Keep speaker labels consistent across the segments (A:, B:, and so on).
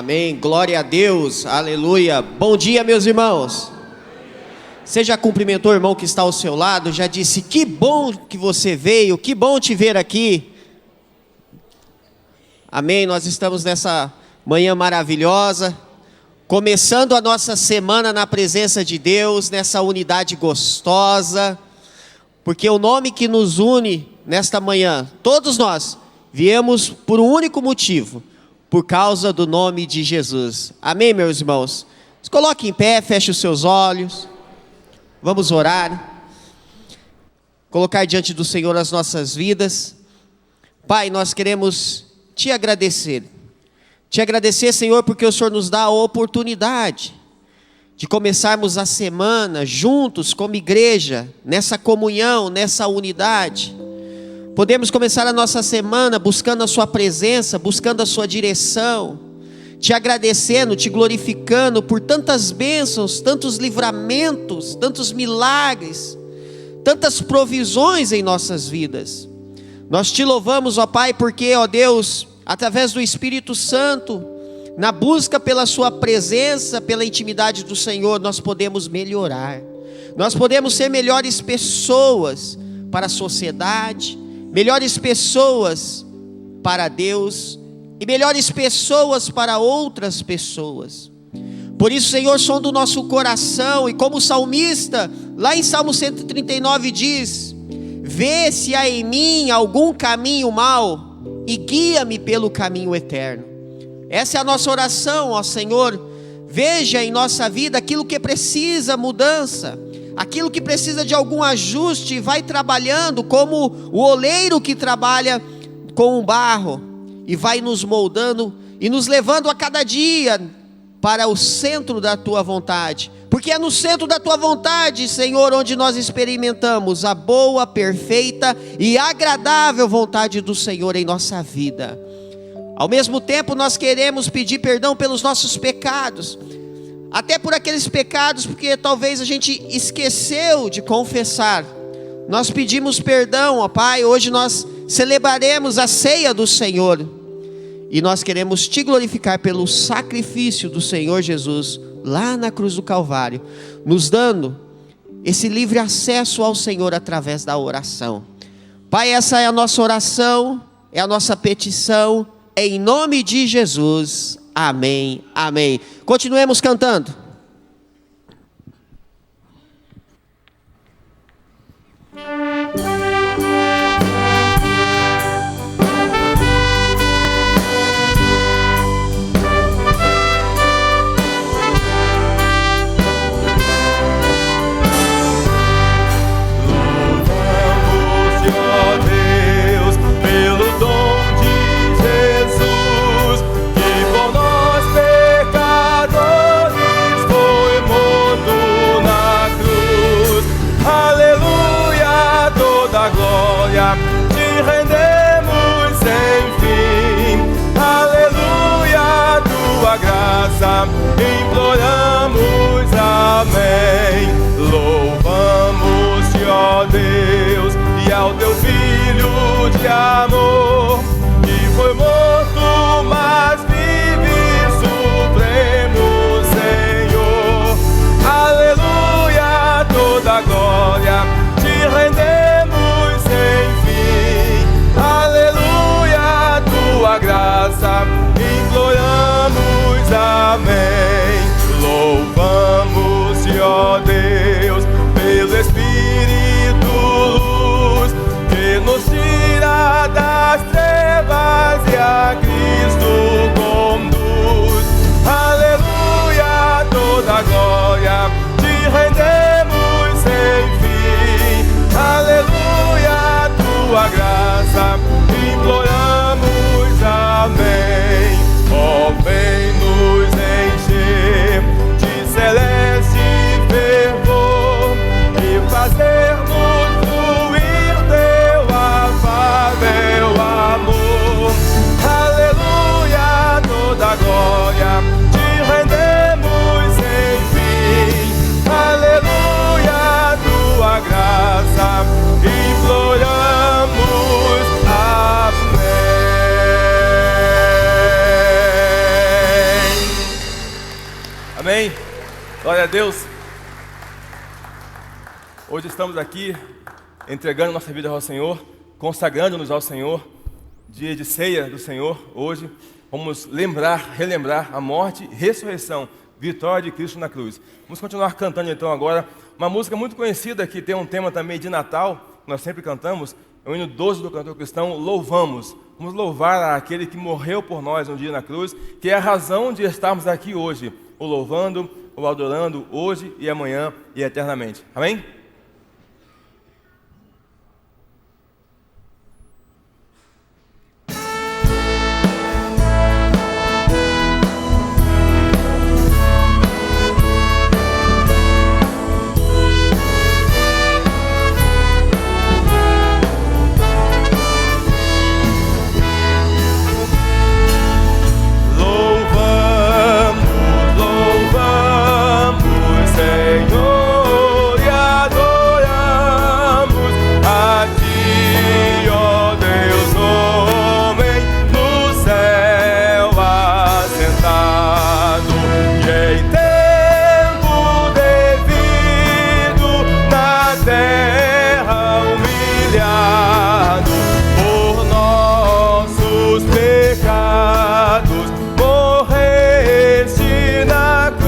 A: Amém, glória a Deus, aleluia. Bom dia, meus irmãos. Você já cumprimentou o irmão que está ao seu lado? Já disse, que bom que você veio, que bom te ver aqui. Amém, nós estamos nessa manhã maravilhosa, começando a nossa semana na presença de Deus, nessa unidade gostosa, porque o nome que nos une nesta manhã, todos nós, viemos por um único motivo, por causa do nome de Jesus. Amém, meus irmãos? Se coloque em pé, feche os seus olhos, vamos orar, colocar diante do Senhor as nossas vidas. Pai, nós queremos te agradecer, Senhor, porque o Senhor nos dá a oportunidade de começarmos a semana juntos como igreja, nessa comunhão, nessa unidade. Podemos começar a nossa semana buscando a sua presença, buscando a sua direção, te agradecendo, te glorificando por tantas bênçãos, tantos livramentos, tantos milagres, tantas provisões em nossas vidas. Nós te louvamos, ó Pai, porque, ó Deus, através do Espírito Santo, na busca pela sua presença, pela intimidade do Senhor, nós podemos melhorar. Nós podemos ser melhores pessoas para a sociedade, melhores pessoas para Deus e melhores pessoas para outras pessoas. Por isso, Senhor, sonda o nosso coração, e como o salmista, lá em Salmo 139 diz: vê se há em mim algum caminho mau e guia-me pelo caminho eterno. Essa é a nossa oração, ó Senhor. Veja em nossa vida aquilo que precisa mudança, aquilo que precisa de algum ajuste, vai trabalhando como o oleiro que trabalha com o barro, e vai nos moldando e nos levando a cada dia para o centro da tua vontade, porque é no centro da tua vontade, Senhor, onde nós experimentamos a boa, perfeita e agradável vontade do Senhor em nossa vida. Ao mesmo tempo, nós queremos pedir perdão pelos nossos pecados, até por aqueles pecados, porque talvez a gente esqueceu de confessar. Nós pedimos perdão, ó Pai. Hoje nós celebraremos a ceia do Senhor, e nós queremos te glorificar pelo sacrifício do Senhor Jesus, lá na cruz do Calvário, nos dando esse livre acesso ao Senhor através da oração. Pai, essa é a nossa oração, é a nossa petição, em nome de Jesus. Amém, amém. Continuemos cantando.
B: Imploramos, amém. Louvamos-te, ó Deus, e ao teu Filho de amor, que foi morto, mas vive supremo Senhor. Aleluia, toda glória te rendemos sem fim. Aleluia, tua graça imploramos, amém. Louvamos-te, ó Deus, pelo Espírito luz, que nos tira das trevas e Glória a Deus. Hoje estamos aqui entregando nossa vida ao Senhor, consagrando-nos ao Senhor. Dia de ceia do Senhor. Hoje vamos relembrar a morte e ressurreição, vitória de Cristo na cruz. Vamos continuar cantando então agora uma música muito conhecida que tem um tema também de Natal, nós sempre cantamos, é o hino 12 do cantor cristão, Louvamos. Vamos louvar aquele que morreu por nós um dia na cruz, que é a razão de estarmos aqui hoje, o louvando, o adorando hoje e amanhã e eternamente. Amém? Senhor, e adoramos a Ti, ó Deus, homem no céu assentado, e em tempo devido na terra humilhado por nossos pecados, morreste na cruz.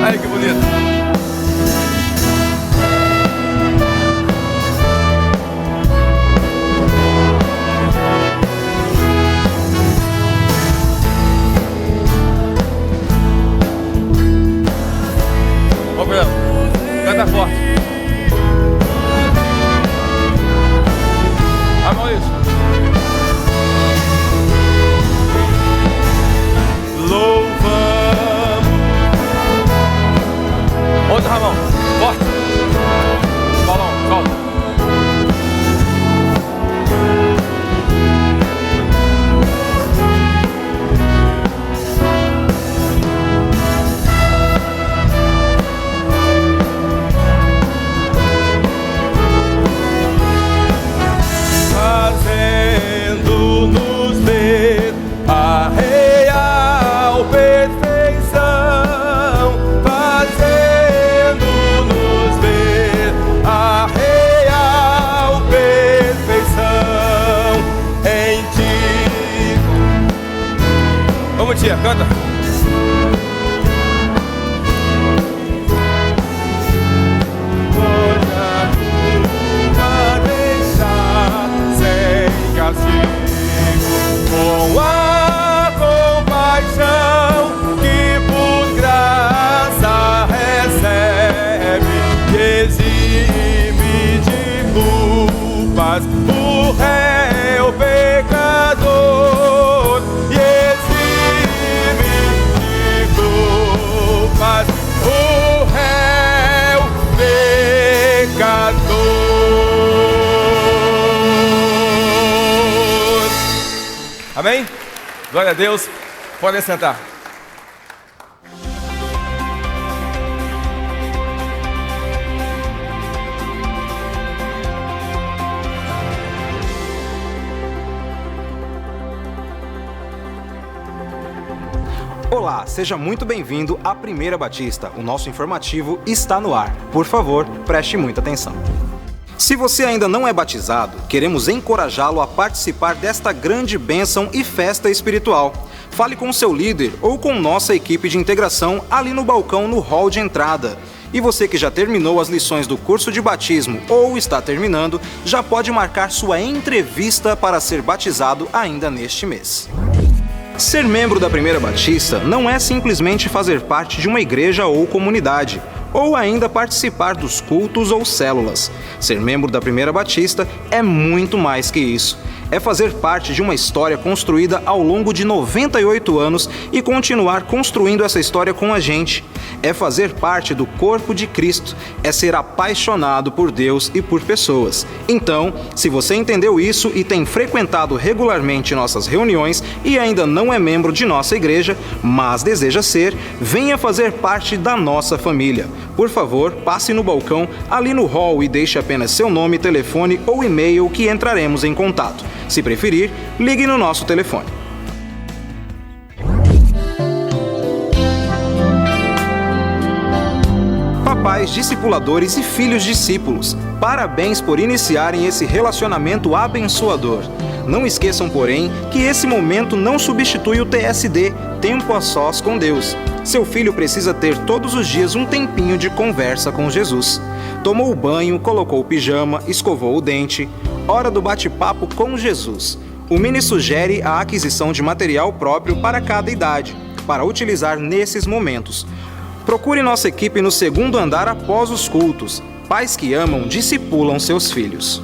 B: Ai, que bonito. Ó, Bruno, canta forte. Ah, Maurício. Louvamos. Outro Ramon, forte. Balão, solta. Fazendo-nos ver a real perfeição, fazendo-nos ver a real perfeição em Ti. Vamos, tia, canta. Com a compaixão que por graça recebe, que exime de culpas o réu pecador, e exime de culpas o réu pecador. Amém? Glória a Deus. Podem sentar.
C: Olá, seja muito bem-vindo à Primeira Batista. O nosso informativo está no ar. Por favor, preste muita atenção. Se você ainda não é batizado, queremos encorajá-lo a participar desta grande bênção e festa espiritual. Fale com seu líder ou com nossa equipe de integração ali no balcão no hall de entrada. E você que já terminou as lições do curso de batismo ou está terminando, já pode marcar sua entrevista para ser batizado ainda neste mês. Ser membro da Primeira Batista não é simplesmente fazer parte de uma igreja ou comunidade, ou ainda participar dos cultos ou células. Ser membro da Primeira Batista é muito mais que isso. é fazer parte de uma história construída ao longo de 98 anos e continuar construindo essa história com a gente. É fazer parte do corpo de Cristo, é ser apaixonado por Deus e por pessoas. Então, se você entendeu isso e tem frequentado regularmente nossas reuniões e ainda não é membro de nossa igreja, mas deseja ser, venha fazer parte da nossa família. Por favor, passe no balcão ali no hall e deixe apenas seu nome, telefone ou e-mail que entraremos em contato. Se preferir, ligue no nosso telefone. Papais, discipuladores e filhos discípulos, parabéns por iniciarem esse relacionamento abençoador. Não esqueçam, porém, que esse momento não substitui o TSD, tempo a sós com Deus. Seu filho precisa ter todos os dias um tempinho de conversa com Jesus. Tomou o banho, colocou o pijama, escovou o dente. Hora do bate-papo com Jesus. O Mini sugere a aquisição de material próprio para cada idade, para utilizar nesses momentos. Procure nossa equipe no segundo andar após os cultos. Pais que amam discipulam seus filhos.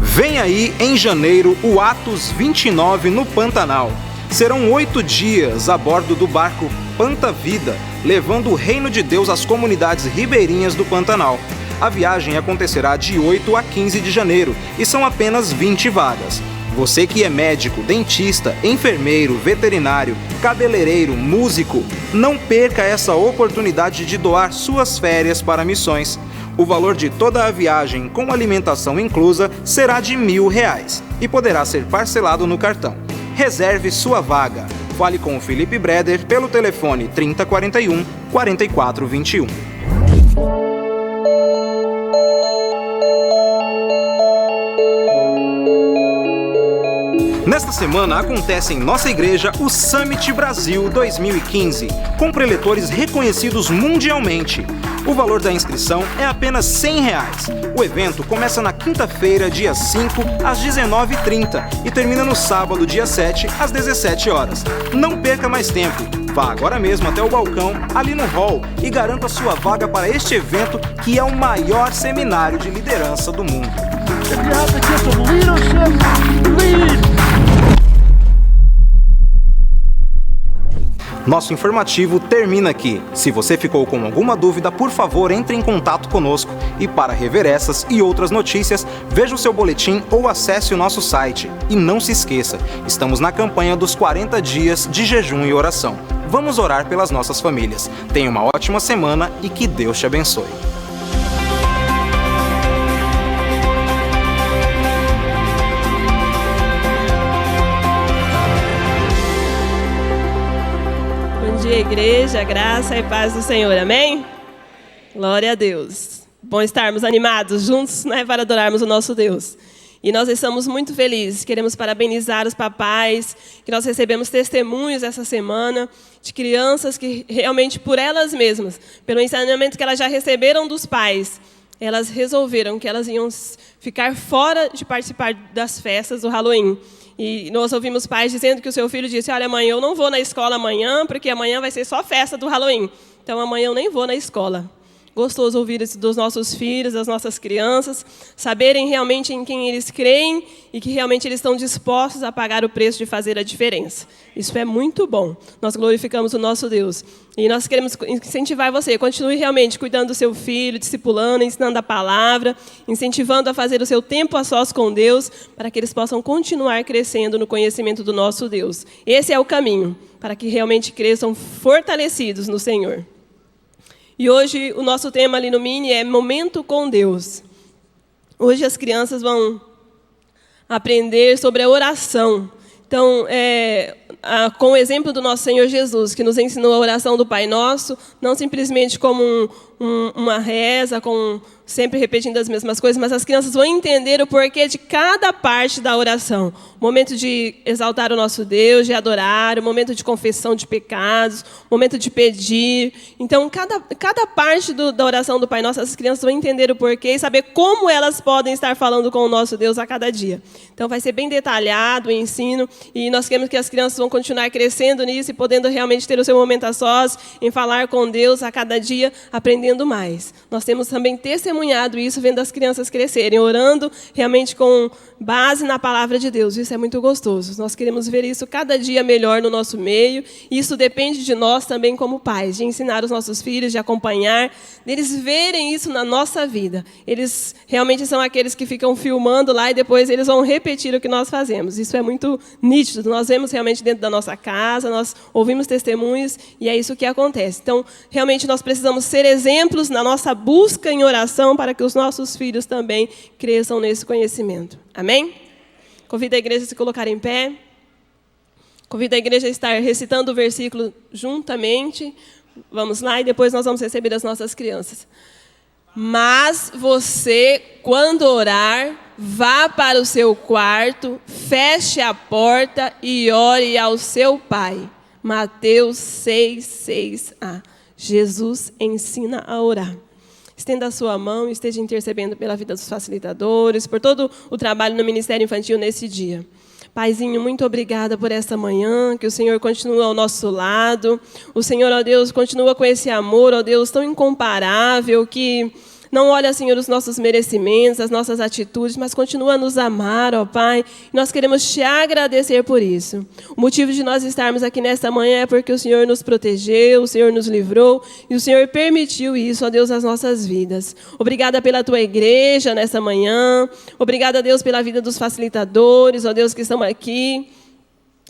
C: Vem aí, em janeiro, o Atos 29 no Pantanal. Serão 8 dias a bordo do barco Panta Vida, levando o reino de Deus às comunidades ribeirinhas do Pantanal. A viagem acontecerá de 8 a 15 de janeiro e são apenas 20 vagas. Você que é médico, dentista, enfermeiro, veterinário, cabeleireiro, músico, não perca essa oportunidade de doar suas férias para missões. O valor de toda a viagem, com alimentação inclusa, será de R$1.000 e poderá ser parcelado no cartão. Reserve sua vaga. Fale com o Felipe Breder pelo telefone 3041 4421. Nesta semana acontece em nossa igreja o Summit Brasil 2015, com preletores reconhecidos mundialmente. O valor da inscrição é apenas R$100. O evento começa na quinta-feira, dia 5, às 19h30 e termina no sábado, dia 7, às 17 horas. Não perca mais tempo. Vá agora mesmo até o balcão, ali no hall, e garanta sua vaga para este evento que é o maior seminário de liderança do mundo. Nosso informativo termina aqui. Se você ficou com alguma dúvida, por favor, entre em contato conosco. E para rever essas e outras notícias, veja o seu boletim ou acesse o nosso site. E não se esqueça, estamos na campanha dos 40 dias de jejum e oração. Vamos orar pelas nossas famílias. Tenha uma ótima semana e que Deus te abençoe.
D: Bom dia, igreja, graça e paz do Senhor, amém? Glória a Deus. Bom estarmos animados juntos, né, para adorarmos o nosso Deus. E nós estamos muito felizes, queremos parabenizar os papais, que nós recebemos testemunhos essa semana de crianças que realmente por elas mesmas, pelo ensinamento que elas já receberam dos pais, elas resolveram que elas iam ficar fora de participar das festas do Halloween. E nós ouvimos pais dizendo que o seu filho disse, olha, mãe, eu não vou na escola amanhã, porque amanhã vai ser só festa do Halloween. Então, amanhã eu nem vou na escola. Gostoso ouvir isso dos nossos filhos, das nossas crianças, saberem realmente em quem eles creem e que realmente eles estão dispostos a pagar o preço de fazer a diferença. Isso é muito bom. Nós glorificamos o nosso Deus. E nós queremos incentivar você. Continue realmente cuidando do seu filho, discipulando, ensinando a palavra, incentivando a fazer o seu tempo a sós com Deus, para que eles possam continuar crescendo no conhecimento do nosso Deus. Esse é o caminho, para que realmente cresçam fortalecidos no Senhor. E hoje o nosso tema ali no Mini é Momento com Deus. Hoje as crianças vão aprender sobre a oração. Então, com o exemplo do nosso Senhor Jesus, que nos ensinou a oração do Pai Nosso, não simplesmente como uma reza, sempre repetindo as mesmas coisas, mas as crianças vão entender o porquê de cada parte da oração. O momento de exaltar o nosso Deus, de adorar, o momento de confissão de pecados, o momento de pedir. Então, cada parte da oração do Pai Nosso, as crianças vão entender o porquê e saber como elas podem estar falando com o nosso Deus a cada dia. Então, vai ser bem detalhado o ensino e nós queremos que as crianças vão continuar crescendo nisso e podendo realmente ter o seu momento a sós, em falar com Deus a cada dia, aprendendo querendo mais. Nós temos também testemunhado isso, vendo as crianças crescerem, orando realmente com base na palavra de Deus. Isso é muito gostoso. Nós queremos ver isso cada dia melhor no nosso meio. E isso depende de nós também como pais, de ensinar os nossos filhos, de acompanhar, deles verem isso na nossa vida. Eles realmente são aqueles que ficam filmando lá e depois eles vão repetir o que nós fazemos. Isso é muito nítido. Nós vemos realmente dentro da nossa casa, nós ouvimos testemunhos e é isso que acontece. Então, realmente nós precisamos ser exemplos na nossa busca em oração para que os nossos filhos também cresçam nesse conhecimento. Amém? Convido a igreja a se colocar em pé. Convido a igreja a estar recitando o versículo juntamente. Vamos lá e depois nós vamos receber as nossas crianças. Mas você, quando orar, vá para o seu quarto, feche a porta e ore ao seu pai. Mateus 6:6a. Jesus ensina a orar. Estenda a sua mão e esteja intercedendo pela vida dos facilitadores, por todo o trabalho no Ministério Infantil nesse dia. Paizinho, muito obrigada por esta manhã, que o Senhor continue ao nosso lado. O Senhor, ó Deus, continua com esse amor, ó Deus, tão incomparável, que não olha, Senhor, os nossos merecimentos, as nossas atitudes, mas continua a nos amar, ó Pai. E nós queremos te agradecer por isso. O motivo de nós estarmos aqui nesta manhã é porque o Senhor nos protegeu, o Senhor nos livrou e o Senhor permitiu isso, ó Deus, nas nossas vidas. Obrigada pela tua igreja nesta manhã. Obrigada, Deus, pela vida dos facilitadores, ó Deus, que estão aqui.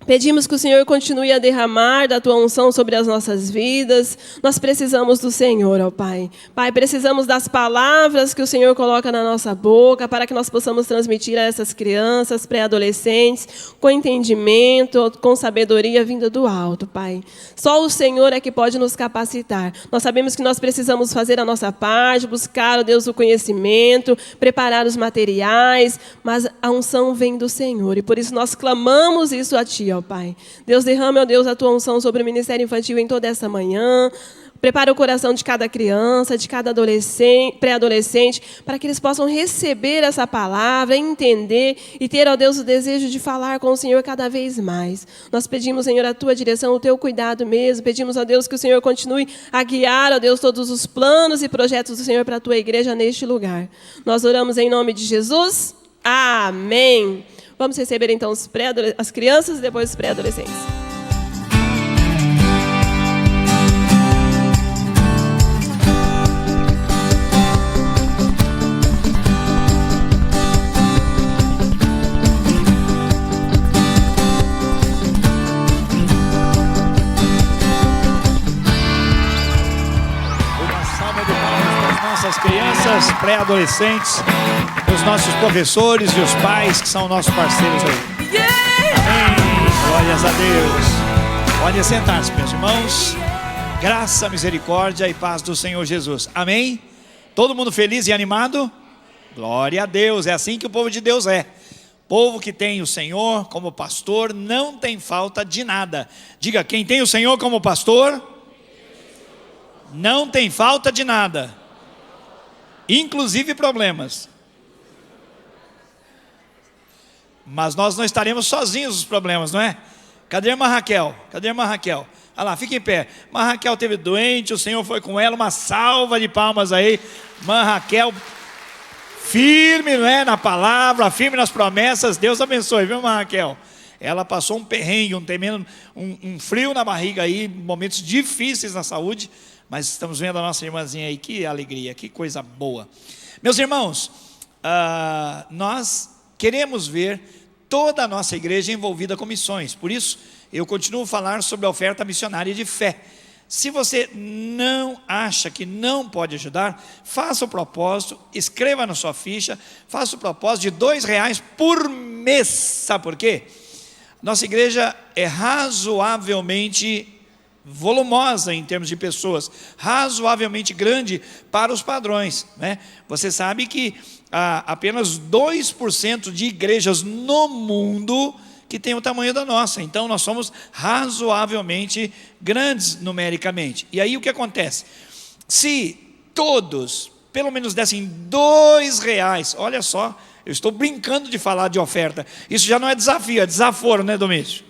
D: Pedimos que o Senhor continue a derramar da tua unção sobre as nossas vidas. Nós precisamos do Senhor, ó Pai. Pai, precisamos das palavras que o Senhor coloca na nossa boca para que nós possamos transmitir a essas crianças, pré-adolescentes, com entendimento, com sabedoria vinda do alto, Pai. Só o Senhor é que pode nos capacitar. Nós sabemos que nós precisamos fazer a nossa parte, buscar, ó Deus, o conhecimento, preparar os materiais, mas a unção vem do Senhor. E por isso nós clamamos isso a Ti, ó Pai. Deus, derrame, ó Deus, a tua unção sobre o Ministério Infantil em toda essa manhã. Prepara o coração de cada criança, de cada adolescente, pré-adolescente, para que eles possam receber essa palavra, entender e ter, ó Deus, o desejo de falar com o Senhor cada vez mais. Nós pedimos, Senhor, a tua direção, o teu cuidado mesmo. Pedimos, ó Deus, que o Senhor continue a guiar, ó Deus, todos os planos e projetos do Senhor para a tua igreja neste lugar. Nós oramos em nome de Jesus. Amém. Vamos receber então as crianças e depois os pré-adolescentes.
E: Uma salva de palmas para as nossas crianças, pré-adolescentes, os nossos professores e os pais que são nossos parceiros aí. Amém. Glórias a Deus. Pode sentar-se, meus irmãos. Graça, misericórdia e paz do Senhor Jesus. Amém. Todo mundo feliz e animado? Glória a Deus. É assim que o povo de Deus é. Povo que tem o Senhor como pastor não tem falta de nada. Diga, quem tem o Senhor como pastor não tem falta de nada, inclusive problemas. Mas nós não estaremos sozinhos nos problemas, não é? Cadê a irmã Raquel? Cadê a irmã Raquel? Olha lá, fica em pé. Irmã Raquel teve doente, o Senhor foi com ela. Uma salva de palmas aí. Irmã Raquel, firme, não é? Na palavra, firme nas promessas. Deus abençoe, viu, irmã Raquel? Ela passou um perrengue, um frio na barriga aí, momentos difíceis na saúde. Mas estamos vendo a nossa irmãzinha aí, que alegria, que coisa boa. Meus irmãos, nós queremos ver toda a nossa igreja envolvida com missões. Por isso, eu continuo a falar sobre a oferta missionária de fé. Se você não acha que não pode ajudar, faça o propósito, escreva na sua ficha, faça o propósito de R$2 por mês. Sabe por quê? Nossa igreja é razoavelmente volumosa em termos de pessoas, razoavelmente grande para os padrões, né? Você sabe que há apenas 2% de igrejas no mundo que tem o tamanho da nossa. Então nós somos razoavelmente grandes numericamente. E aí o que acontece? Se todos, pelo menos dessem R$2, olha só, eu estou brincando de falar de oferta, isso já não é desafio, é desaforo, né, Domingos?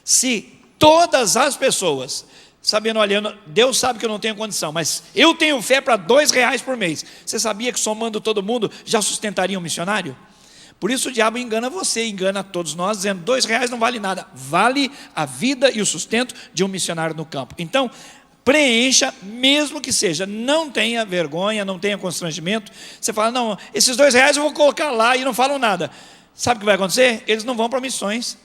E: Se todas as pessoas sabendo, olha, Deus sabe que eu não tenho condição, mas eu tenho fé para R$2 por mês. Você sabia que somando todo mundo já sustentaria um missionário? Por isso o diabo engana você, engana todos nós, dizendo R$2 não vale nada. Vale a vida e o sustento de um missionário no campo. Então, preencha, mesmo que seja, não tenha vergonha, não tenha constrangimento. Você fala, não, esses R$2 eu vou colocar lá e não falam nada. Sabe o que vai acontecer? Eles não vão para missões,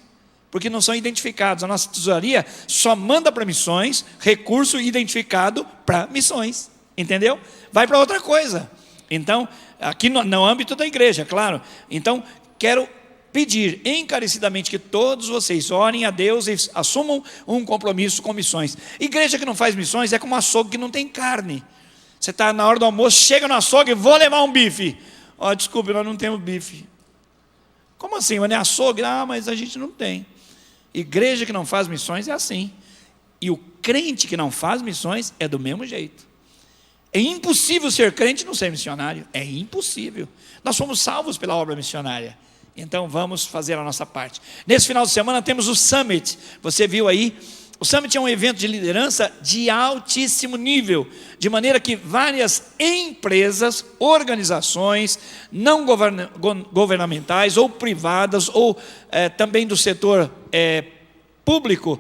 E: porque não são identificados. A nossa tesouraria só manda para missões recurso identificado para missões, entendeu? Vai para outra coisa. Então, aqui no âmbito da igreja, claro. Então, quero pedir encarecidamente que todos vocês orem a Deus e assumam um compromisso com missões. Igreja que não faz missões é como um açougue que não tem carne. Você está na hora do almoço, chega no açougue, vou levar um bife. Ó, desculpe, nós não temos bife. Como assim? Mas não é açougue? Ah, mas a gente não tem. Igreja que não faz missões é assim. E o crente que não faz missões é do mesmo jeito. É impossível ser crente e não ser missionário. É impossível. Nós somos salvos pela obra missionária. Então vamos fazer a nossa parte. Nesse final de semana temos o Summit. Você viu aí? O Summit é um evento de liderança de altíssimo nível, de maneira que várias empresas, organizações, não governamentais ou privadas, ou também do setor público,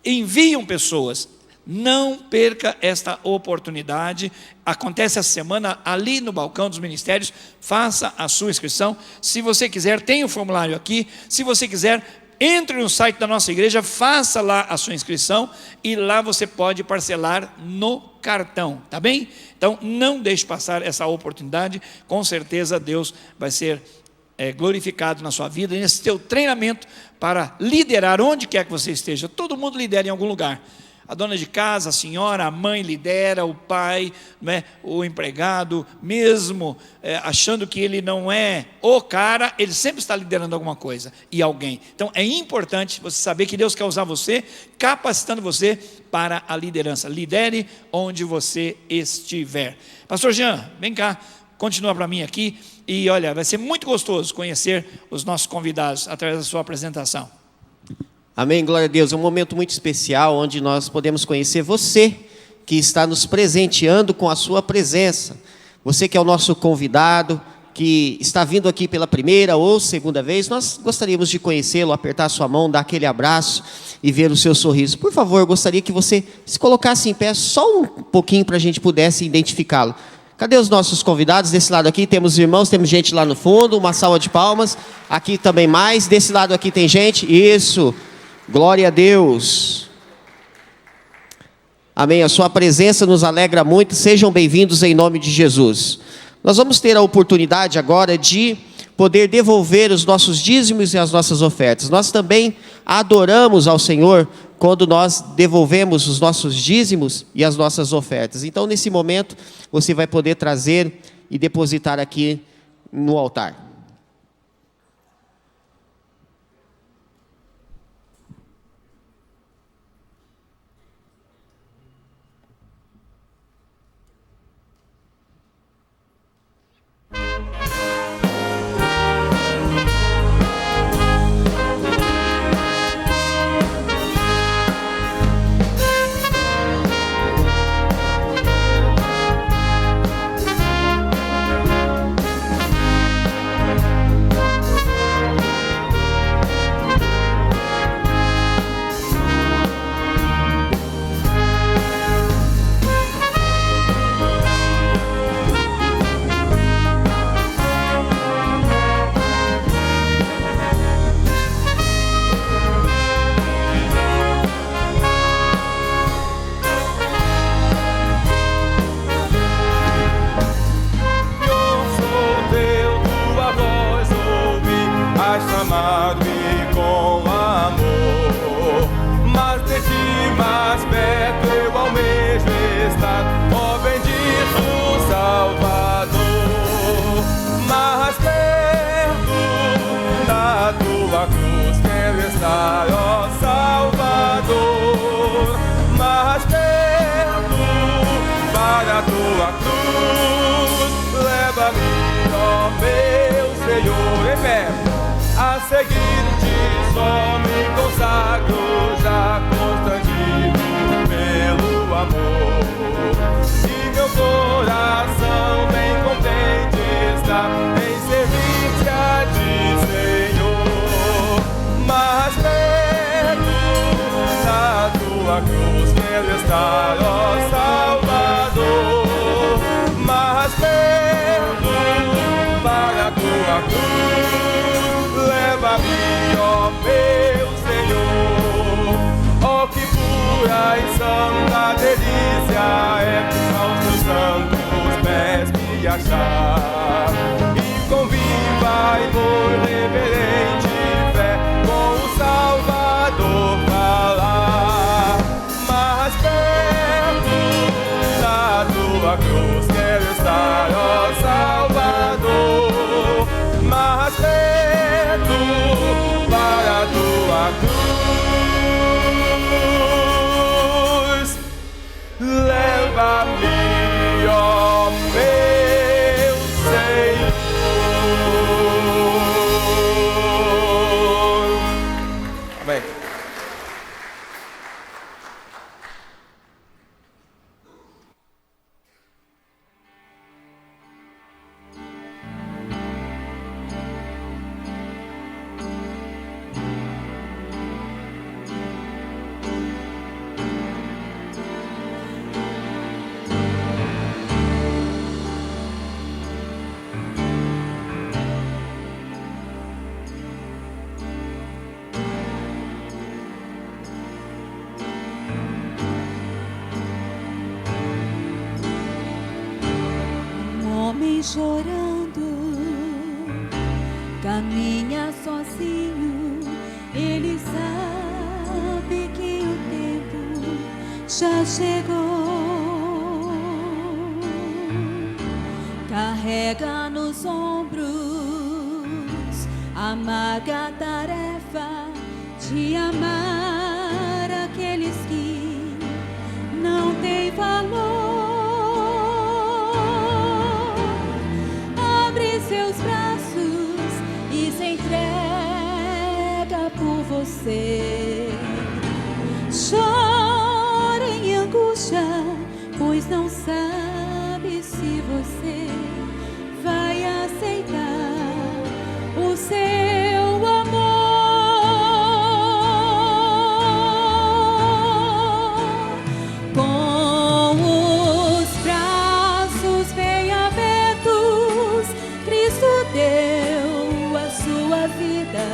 E: enviam pessoas. Não perca esta oportunidade. Acontece essa semana ali no balcão dos ministérios. Faça a sua inscrição. Se você quiser, tem o formulário aqui. Se você quiser, entre no site da nossa igreja, faça lá a sua inscrição e lá você pode parcelar no cartão, tá bem? Então não deixe passar essa oportunidade. Com certeza Deus vai ser glorificado na sua vida, nesse teu treinamento para liderar onde quer que você esteja. Todo mundo lidera em algum lugar. A dona de casa, a senhora, a mãe lidera, o pai, né, o empregado, mesmo achando que ele não é o cara, ele sempre está liderando alguma coisa e alguém. Então é importante você saber que Deus quer usar você, capacitando você para a liderança. Lidere onde você estiver. Pastor Jean, vem cá, continua para mim aqui. E olha, vai ser muito gostoso conhecer os nossos convidados através da sua apresentação.
A: Amém, glória a Deus. É um momento muito especial onde nós podemos conhecer você que está nos presenteando com a sua presença. Você que é o nosso convidado, que está vindo aqui pela primeira ou segunda vez, nós gostaríamos de conhecê-lo, apertar a sua mão, dar aquele abraço e ver o seu sorriso. Por favor, eu gostaria que você se colocasse em pé só um pouquinho para a gente pudesse identificá-lo. Cadê os nossos convidados? Desse lado aqui temos irmãos, temos gente lá no fundo, uma salva de palmas. Aqui também mais, desse lado aqui tem gente, isso. Glória a Deus. Amém, a sua presença nos alegra muito, sejam bem-vindos em nome de Jesus. Nós vamos ter a oportunidade agora de poder devolver os nossos dízimos e as nossas ofertas. Nós também adoramos ao Senhor quando nós devolvemos os nossos dízimos e as nossas ofertas. Então nesse momento você vai poder trazer e depositar aqui no altar.
B: A seguir-te só me consagro, já constrangido meu tua cruz quero estar, ó Salvador, mais perto para a tua cruz. Leva-me, ó meu Senhor, ó que pura e santa delícia é pisar os teus santos pés, me achar, e com viva e por reverente fé com o Salvador falar. Mais perto da tua cruz quero estar, ó Salvador, mais perto para a tua cruz. Leva-me, ó meu Senhor. Amém.
F: Chorando, caminha sozinho, ele sabe que o tempo já chegou. Carrega nos ombros a amarga tarefa de amar aqueles que não têm valor. Seus braços e se entrega por você. Chora em angústia, pois não sabe se você vai aceitar o seu amor. Com os braços bem abertos, Cristo deu a sua vida,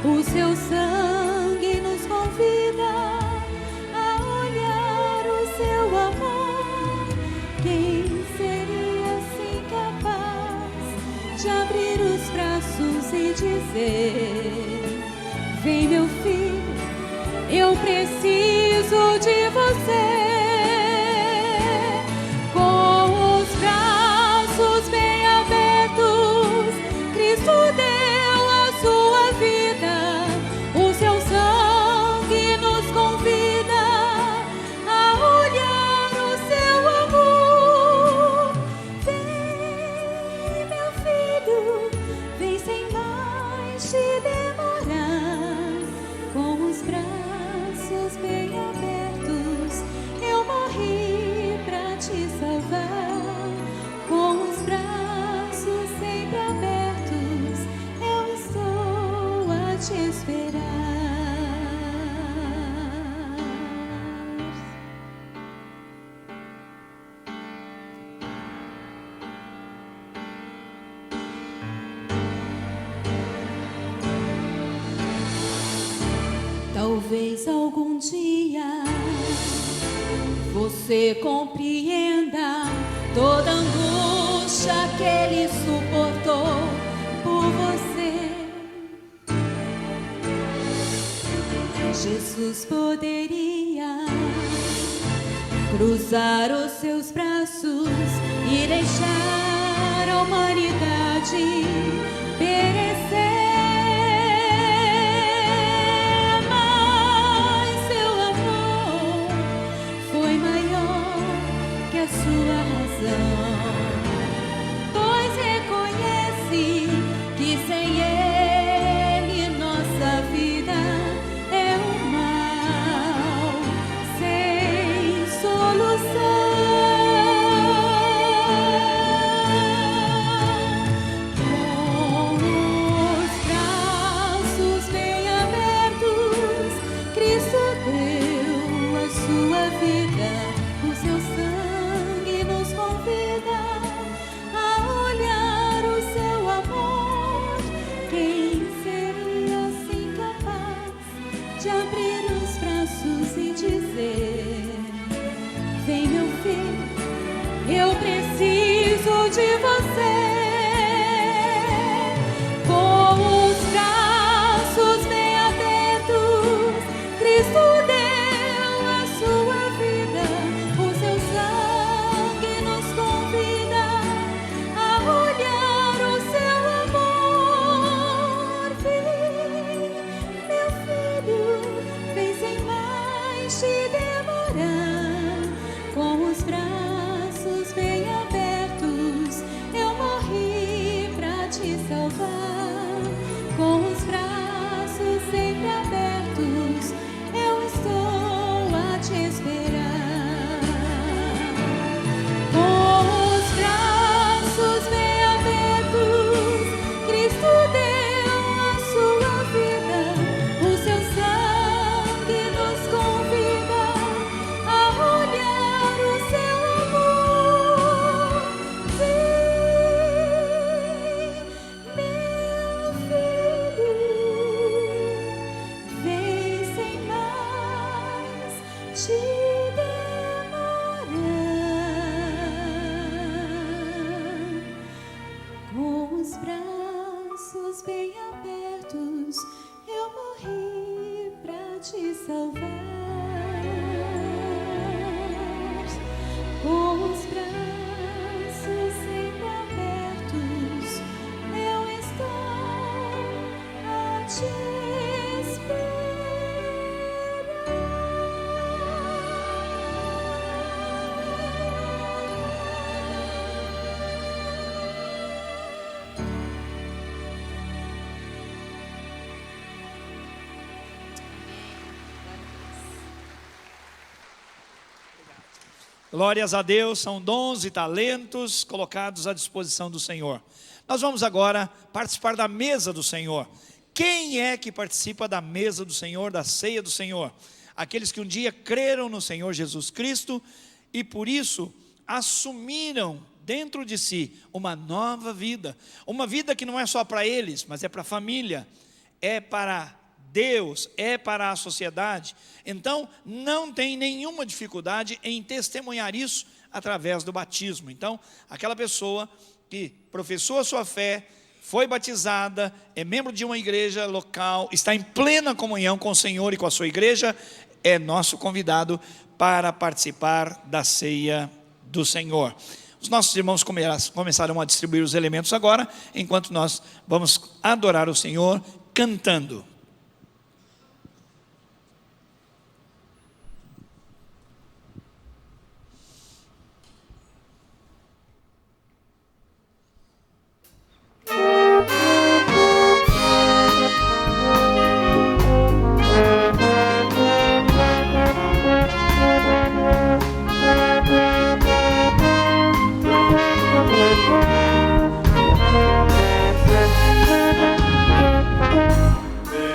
F: o seu sangue nos convida a olhar o seu amor. Quem seria assim capaz de abrir os braços e dizer: vem meu filho, eu preciso de você. Com os braços bem abertos, Cristo deu a sua vida, o seu sangue nos convida a olhar o seu amor. Vem, meu filho, vem sem mais te demorar. Com os braços bem abertos, eu morri pra te salvar. Com os braços sempre abertos, eu estou a te esperar. Talvez algum dia você compreenda toda a angústia que ele suportou por você. Jesus poderia cruzar os seus braços e deixar a humanidade perecer. Sua razão, pois reconhece que sem ele nossa vida é um mal sem solução. Com de abrir os braços e dizer: vem, meu filho, eu preciso de você. Com os braços bem abertos, Cristo deu a sua vida, o seu sangue nos convida a olhar o seu amor. Vem, meu filho, vem sem mais te demorar. Com os braços bem abertos, eu morri pra te salvar. Com os braços sempre abertos, eu estou a te esperar. Com os braços bem abertos, Cristo deu a sua vida, o seu sangue nos convida a olhar o seu amor. Vem, meu filho, vem sem mais te demorar. Com os braços bem abertos, eu morri pra te salvar. Com os braços sempre abertos, eu estou a te
E: Glórias a Deus, são dons e talentos colocados à disposição do Senhor. Nós vamos agora participar da mesa do Senhor. Quem é que participa da mesa do Senhor, da ceia do Senhor? Aqueles que um dia creram no Senhor Jesus Cristo e por isso assumiram dentro de si uma nova vida. Uma vida que não é só para eles, mas é para a família, é para Deus, é para a sociedade. Então não tem nenhuma dificuldade em testemunhar isso através do batismo. Então aquela pessoa que professou a sua fé, foi batizada, é membro de uma igreja local, está em plena comunhão com o Senhor e com a sua igreja, é nosso convidado para participar da ceia do Senhor. Os nossos irmãos começarão a distribuir os elementos agora, enquanto nós vamos adorar o Senhor cantando.
G: Vem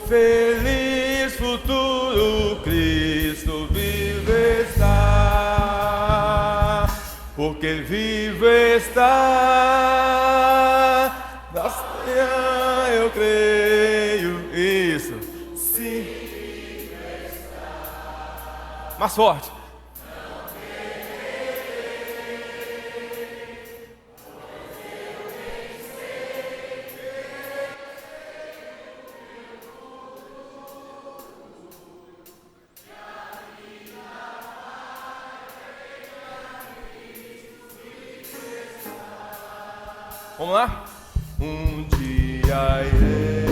B: feliz futuro Cristo vivo está, porque Ele vivo está. Nossa, eu creio. Isso. Sim. Mais forte. Vamos lá? Um dia irei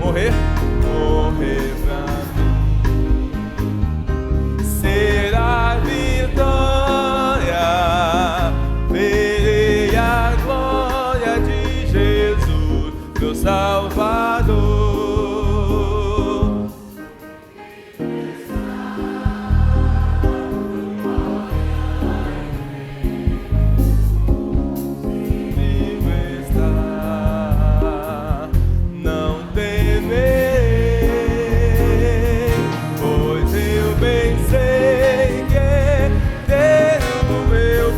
B: morrer pra mim, será vitória, verei a glória de Jesus, meu Salvador. Vivo está, não temerei, pois eu bem sei que tenho o meu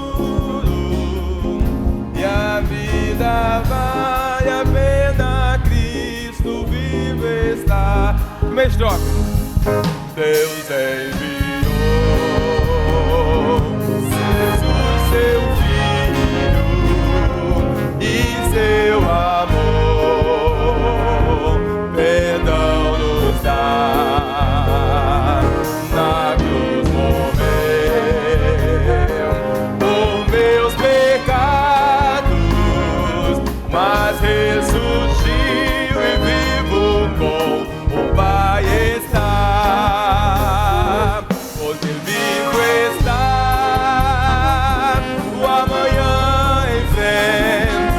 B: futuro e a vida vale a pena, Cristo vivo está. Primeira estrofe. Deus enviou Jesus, seu Filho, e seu amor, perdão nos dá. Na cruz morreu por meus pecados, mas ressurgiu e vivo com o Pai está. Porque vivo está, o amanhã enfrento.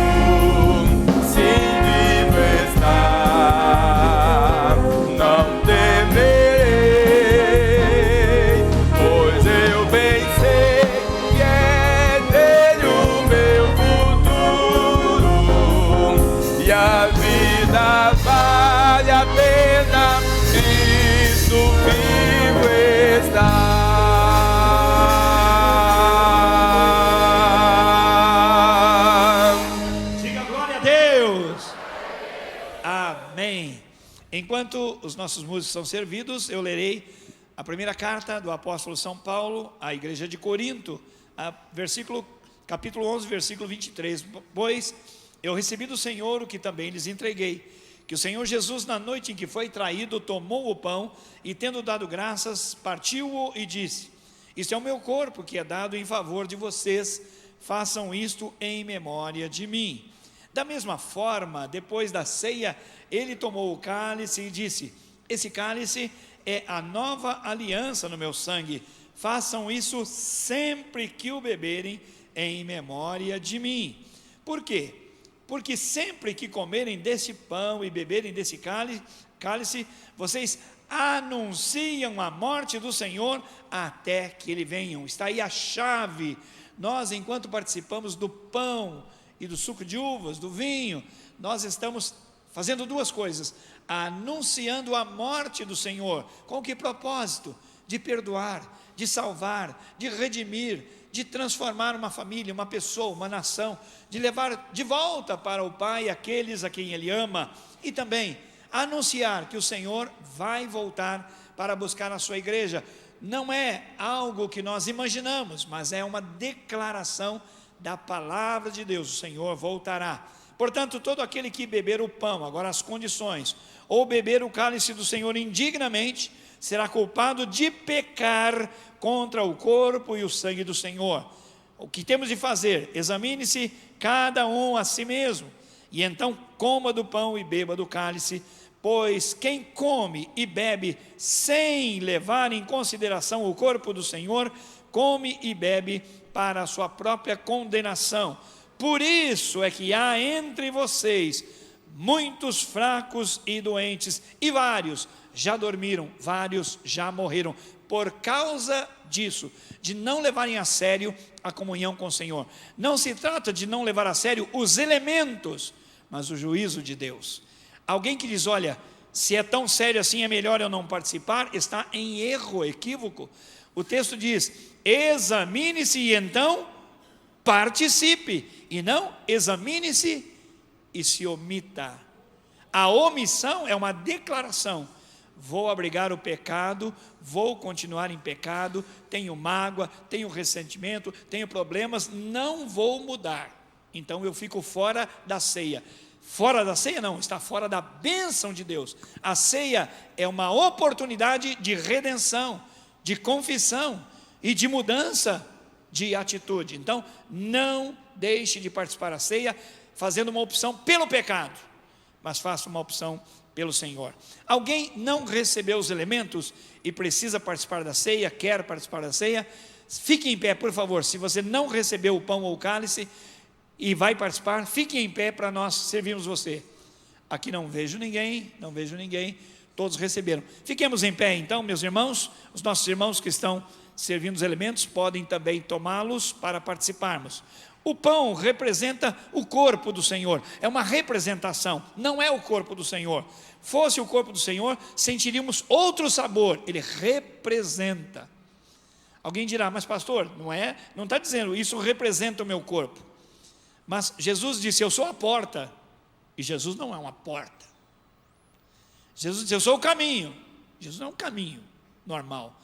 B: Sim, vivo está, não temerei, pois eu bem sei que tenho o meu futuro e a vida vale a pena, Cristo vivo está.
E: Diga glória a Deus. Amém. Enquanto os nossos músicos são servidos, eu lerei a primeira carta do apóstolo São Paulo à igreja de Corinto, capítulo 11, versículo 23. Pois eu recebi do Senhor o que também lhes entreguei, que o Senhor Jesus, na noite em que foi traído, tomou o pão e, tendo dado graças, partiu-o e disse: isto é o meu corpo que é dado em favor de vocês, façam isto em memória de mim. Da mesma forma, depois da ceia, ele tomou o cálice e disse: esse cálice é a nova aliança no meu sangue, façam isso sempre que o beberem em memória de mim. Por quê? Porque sempre que comerem desse pão e beberem desse cálice, vocês anunciam a morte do Senhor até que Ele venha. Está aí a chave. Nós, enquanto participamos do pão e do suco de uvas, do vinho, nós estamos fazendo duas coisas: anunciando a morte do Senhor. Com que propósito? De perdoar, de salvar, de redimir, de transformar uma família, uma pessoa, uma nação, de levar de volta para o Pai aqueles a quem Ele ama, e também anunciar que o Senhor vai voltar para buscar a sua igreja. Não é algo que nós imaginamos, mas é uma declaração da palavra de Deus: o Senhor voltará. Portanto, todo aquele que beber o pão, agora as condições, ou beber o cálice do Senhor indignamente, será culpado de pecar contra o corpo e o sangue do Senhor. O que temos de fazer? Examine-se cada um a si mesmo, e então coma do pão e beba do cálice, pois quem come e bebe sem levar em consideração o corpo do Senhor, come e bebe para a sua própria condenação. Por isso é que há entre vocês muitos fracos e doentes, e vários já dormiram, vários já morreram, por causa disso, de não levarem a sério a comunhão com o Senhor. Não se trata de não levar a sério os elementos, mas o juízo de Deus. Alguém que diz, olha, se é tão sério assim, é melhor eu não participar, está em erro, equívoco. O texto diz, examine-se e então participe, e não examine-se e se omita. A omissão é uma declaração: vou abrigar o pecado, vou continuar em pecado, tenho mágoa, tenho ressentimento, tenho problemas, não vou mudar. Então eu fico fora da ceia. Fora da ceia não, está fora da bênção de Deus. A ceia é uma oportunidade de redenção, de confissão e de mudança de atitude. Então não deixe de participar da ceia fazendo uma opção pelo pecado, mas faça uma opção pelo Senhor. Alguém não recebeu os elementos e precisa participar da ceia, quer participar da ceia, fique em pé, por favor. Se você não recebeu o pão ou o cálice e vai participar, fique em pé para nós servirmos você. Aqui não vejo ninguém, todos receberam. Fiquemos em pé então, meus irmãos. Os nossos irmãos que estão servindo os elementos podem também tomá-los para participarmos. O pão representa o corpo do Senhor, é uma representação, não é o corpo do Senhor. Fosse o corpo do Senhor, sentiríamos outro sabor. Ele representa. Alguém dirá, mas pastor, não está dizendo isso representa o meu corpo. Mas Jesus disse, eu sou a porta, e Jesus não é uma porta. Jesus disse, eu sou o caminho. Jesus não é um caminho normal,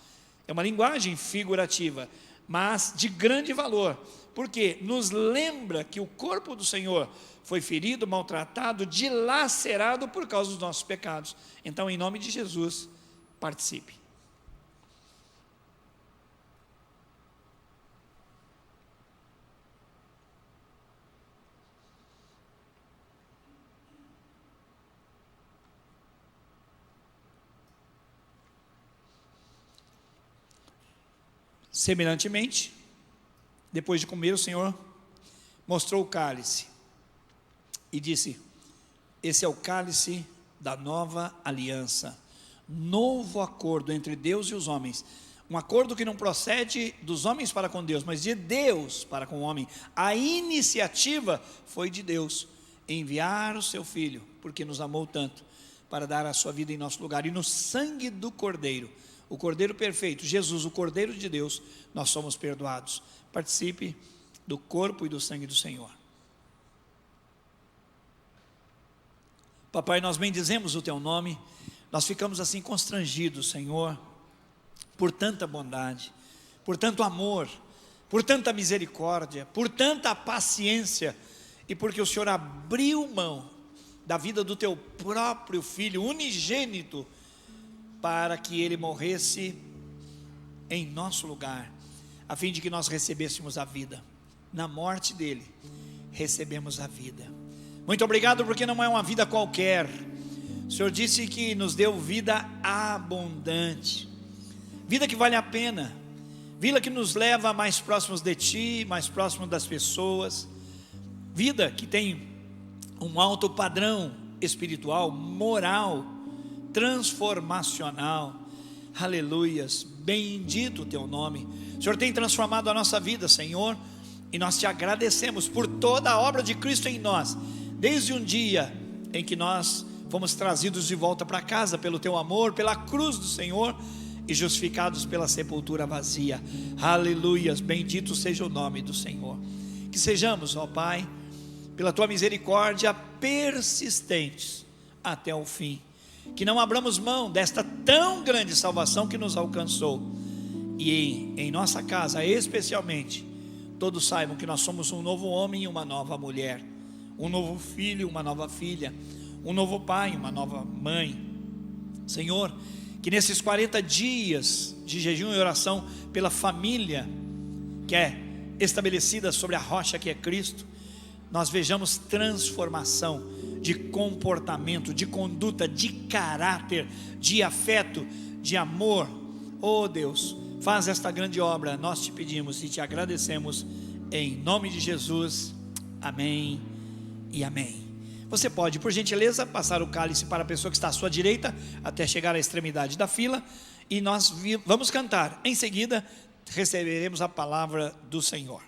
E: é uma linguagem figurativa, mas de grande valor, porque nos lembra que o corpo do Senhor foi ferido, maltratado, dilacerado por causa dos nossos pecados. Então, em nome de Jesus, participe. Semelhantemente, depois de comer, o Senhor mostrou o cálice e disse, esse é o cálice da nova aliança, novo acordo entre Deus e os homens, um acordo que não procede dos homens para com Deus, mas de Deus para com o homem. A iniciativa foi de Deus, enviar o seu Filho, porque nos amou tanto, para dar a sua vida em nosso lugar, e no sangue do Cordeiro, o Cordeiro perfeito, Jesus, o Cordeiro de Deus, nós somos perdoados. Participe do corpo e do sangue do Senhor. Papai, nós bendizemos o teu nome, nós ficamos assim constrangidos, Senhor, por tanta bondade, por tanto amor, por tanta misericórdia, por tanta paciência, e porque o Senhor abriu mão da vida do teu próprio Filho unigênito, para que ele morresse em nosso lugar, a fim de que nós recebêssemos a vida. Na morte dele, recebemos a vida. Muito obrigado, porque não é uma vida qualquer. O Senhor disse que nos deu vida abundante, vida que vale a pena, vida que nos leva mais próximos de Ti, mais próximos das pessoas, vida que tem um alto padrão espiritual, moral, transformacional. Aleluias, bendito o teu nome. O Senhor tem transformado a nossa vida, Senhor, e nós te agradecemos por toda a obra de Cristo em nós, desde um dia em que nós fomos trazidos de volta para casa pelo teu amor, pela cruz do Senhor, e justificados pela sepultura vazia. Aleluias, bendito seja o nome do Senhor. Que sejamos, ó Pai, pela tua misericórdia, persistentes até o fim, que não abramos mão desta tão grande salvação que nos alcançou, e em nossa casa especialmente, todos saibam que nós somos um novo homem e uma nova mulher, um novo filho, uma nova filha, um novo pai, uma nova mãe. Senhor, que nesses 40 dias de jejum e oração pela família que é estabelecida sobre a rocha que é Cristo, nós vejamos transformação de comportamento, de conduta, de caráter, de afeto, de amor. Oh Deus, faz esta grande obra, nós te pedimos e te agradecemos, em nome de Jesus, amém e amém. Você pode, por gentileza, passar o cálice para a pessoa que está à sua direita, até chegar à extremidade da fila, e nós vamos cantar. Em seguida, receberemos a palavra do Senhor.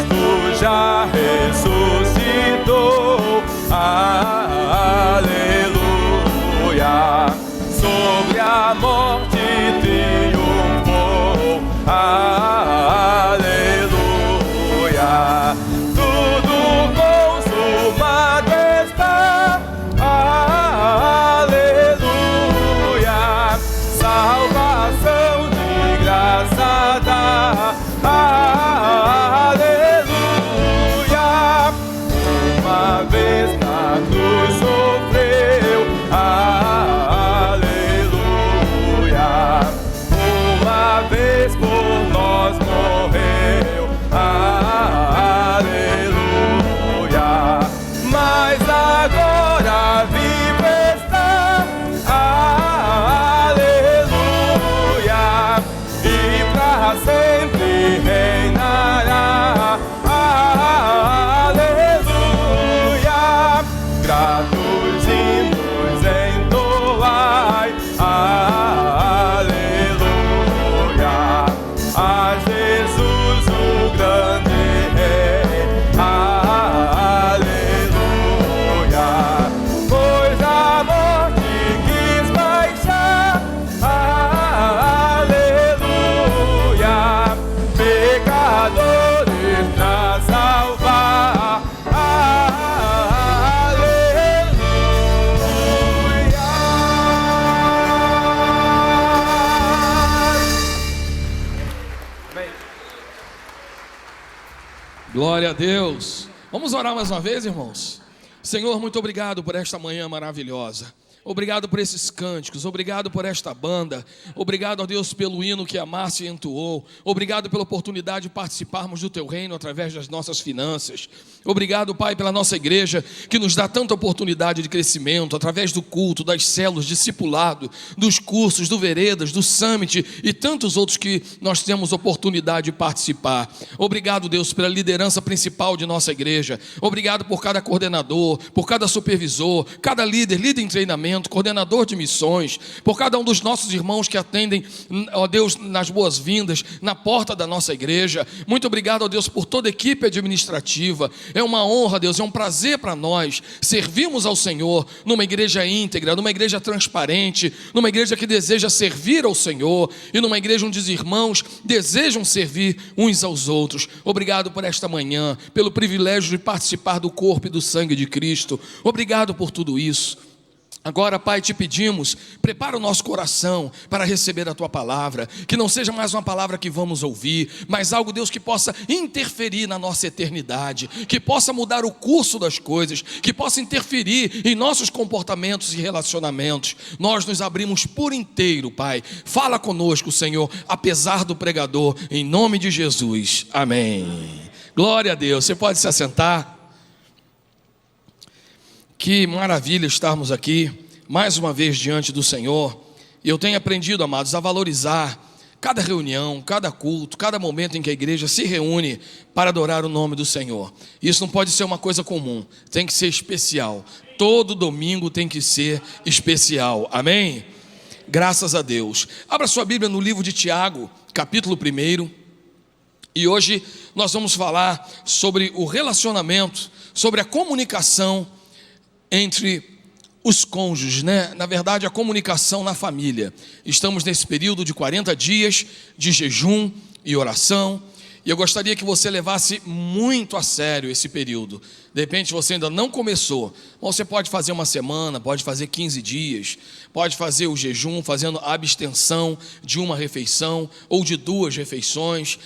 B: Tu já ressuscitou, aleluia, sobre a morte triunfou, aleluia, tudo consumado está, aleluia, salvação de graça dá, aleluia, uma vez na cruz sofreu, aleluia, uma vez por nós morreu, aleluia, mas agora vivo está, aleluia, e pra sempre reinará, aleluia, gratos hinos entoai, aleluia, a Jesus o grande Rei, aleluia, pois a morte quis baixar, aleluia, pecadores pra salvar,
G: Glória a Deus. Vamos orar mais uma vez, irmãos? Senhor, muito obrigado por esta manhã maravilhosa. Obrigado por esses cânticos, obrigado por esta banda, obrigado a Deus pelo hino que a Márcia entoou, obrigado pela oportunidade de participarmos do Teu reino através das nossas finanças. Obrigado, Pai, pela nossa igreja que nos dá tanta oportunidade de crescimento através do culto, das células, discipulado, dos cursos, do Veredas, do Summit e tantos outros que nós temos oportunidade de participar. Obrigado, Deus, pela liderança principal de nossa igreja. Obrigado por cada coordenador, por cada supervisor, cada líder em treinamento, coordenador de missões, por cada um dos nossos irmãos que atendem, ó Deus, nas boas-vindas, na porta da nossa igreja. Muito obrigado, ó Deus, por toda a equipe administrativa. É uma honra, Deus, é um prazer para nós servirmos ao Senhor numa igreja íntegra, numa igreja transparente, numa igreja que deseja servir ao Senhor e numa igreja onde os irmãos desejam servir uns aos outros. Obrigado por esta manhã, pelo privilégio de participar do corpo e do sangue de Cristo. Obrigado por tudo isso. Agora, Pai, te pedimos, prepara o nosso coração para receber a Tua palavra, que não seja mais uma palavra que vamos ouvir, mas algo, Deus, que possa interferir na nossa eternidade, que possa mudar o curso das coisas, que possa interferir em nossos comportamentos e relacionamentos. Nós nos abrimos por inteiro, Pai. Fala conosco, Senhor, apesar do pregador, em nome de Jesus. Amém. Glória a Deus. Você pode se assentar. Que maravilha estarmos aqui, mais uma vez diante do Senhor. E eu tenho aprendido, amados, a valorizar cada reunião, cada culto, cada momento em que a igreja se reúne para adorar o nome do Senhor. Isso não pode ser uma coisa comum, tem que ser especial. Todo domingo tem que ser especial, amém? Graças a Deus. Abra sua Bíblia no livro de Tiago, capítulo 1. E hoje nós vamos falar sobre o relacionamento, sobre a comunicação entre os cônjuges, né? Na verdade, a comunicação na família. Estamos nesse período de 40 dias de jejum e oração, e eu gostaria que você levasse muito a sério esse período. De repente você ainda não começou, você pode fazer uma semana, pode fazer 15 dias, pode fazer o jejum fazendo a abstenção de uma refeição ou de 2 refeições.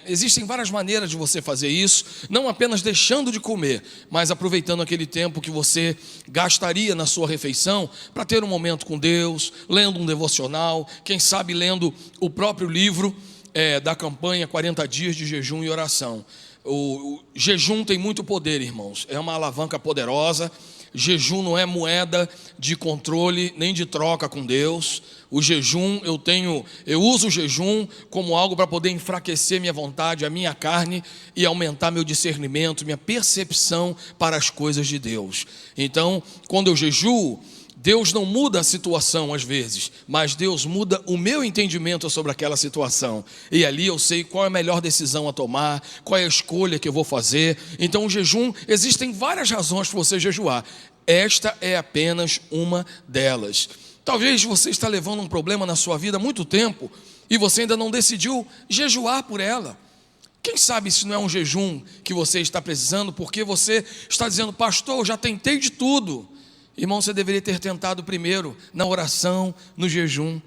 G: Existem várias maneiras de você fazer isso, não apenas deixando de comer, mas aproveitando aquele tempo que você gastaria na sua refeição para ter um momento com Deus, lendo um devocional, quem sabe lendo o próprio livro da campanha 40 dias de jejum e oração. O jejum tem muito poder, irmãos. É uma alavanca poderosa. Jejum não é moeda de controle nem de troca com Deus. O jejum, eu uso o jejum como algo para poder enfraquecer minha vontade, a minha carne, e aumentar meu discernimento, minha percepção para as coisas de Deus. Então, quando eu jejuo, Deus não muda a situação às vezes, mas Deus muda o meu entendimento sobre aquela situação. E ali eu sei qual é a melhor decisão a tomar, qual é a escolha que eu vou fazer. Então o jejum, existem várias razões para você jejuar. Esta é apenas uma delas. Talvez você está levando um problema na sua vida há muito tempo e você ainda não decidiu jejuar por ela. Quem sabe se não é um jejum que você está precisando, porque você está dizendo: pastor, eu já tentei de tudo. Irmão, você deveria ter tentado primeiro na oração, no jejum.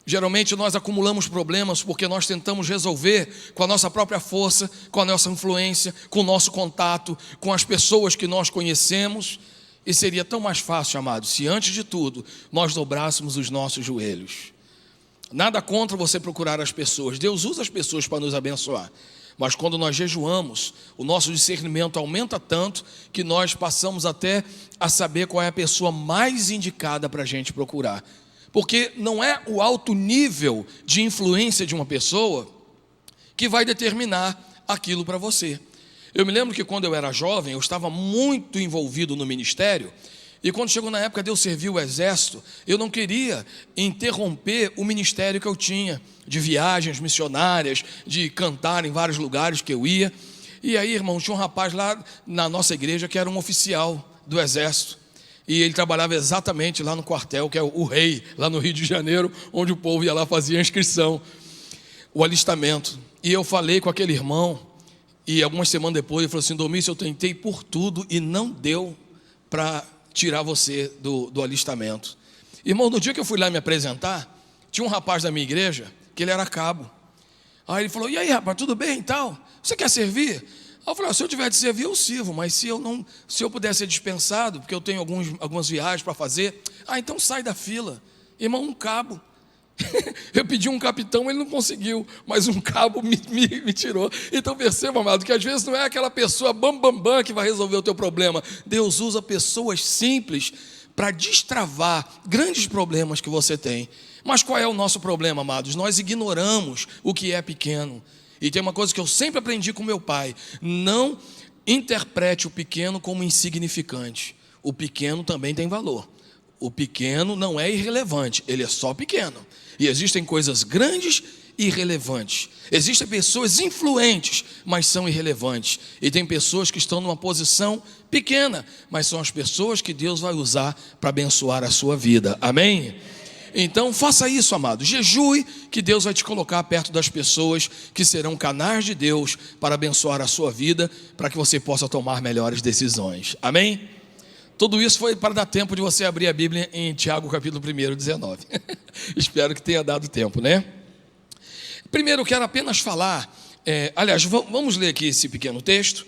G: Geralmente nós acumulamos problemas porque nós tentamos resolver com a nossa própria força, com a nossa influência, com o nosso contato, com as pessoas que nós conhecemos. E seria tão mais fácil, amados, se antes de tudo nós dobrássemos os nossos joelhos. Nada contra você procurar as pessoas. Deus usa as pessoas para nos abençoar. Mas quando nós jejuamos, o nosso discernimento aumenta tanto que nós passamos até a saber qual é a pessoa mais indicada para a gente procurar. Porque não é o alto nível de influência de uma pessoa que vai determinar aquilo para você. Eu me lembro que quando eu era jovem, eu estava muito envolvido no ministério. E quando chegou na época de eu servir o exército, eu não queria interromper o ministério que eu tinha, de viagens missionárias, de cantar em vários lugares que eu ia. E aí, irmão, tinha um rapaz lá na nossa igreja que era um oficial do exército. E ele trabalhava exatamente lá no quartel, que é o Rei, lá no Rio de Janeiro, onde o povo ia lá fazer a inscrição, o alistamento. E eu falei com aquele irmão, e algumas semanas depois ele falou assim: Domício, eu tentei por tudo e não deu para tirar você do alistamento. Irmão, no dia que eu fui lá me apresentar, tinha um rapaz da minha igreja, que ele era cabo. Aí ele falou: e aí, rapaz, tudo bem e tal? Você quer servir? Aí eu falei: se eu tiver de servir, eu sirvo, mas se eu puder ser dispensado, porque eu tenho algumas viagens para fazer, então sai da fila. Irmão, um cabo. Eu pedi um capitão, ele não conseguiu, mas um cabo me tirou. Então perceba, amado, que às vezes não é aquela pessoa bam que vai resolver o teu problema. Deus usa pessoas simples para destravar grandes problemas que você tem. Mas qual é o nosso problema, amados? Nós ignoramos o que é pequeno. E tem uma coisa que eu sempre aprendi com meu pai: não interprete o pequeno como insignificante. O pequeno também tem valor. O pequeno não é irrelevante, ele é só pequeno. E existem coisas grandes e irrelevantes. Existem pessoas influentes, mas são irrelevantes. E tem pessoas que estão numa posição pequena, mas são as pessoas que Deus vai usar para abençoar a sua vida. Amém? Então faça isso, amado. Jejue, que Deus vai te colocar perto das pessoas que serão canais de Deus para abençoar a sua vida, para que você possa tomar melhores decisões. Amém? Tudo isso foi para dar tempo de você abrir a Bíblia em Tiago capítulo 1, 19. Espero que tenha dado tempo, né? Primeiro eu quero apenas falar, vamos ler aqui esse pequeno texto.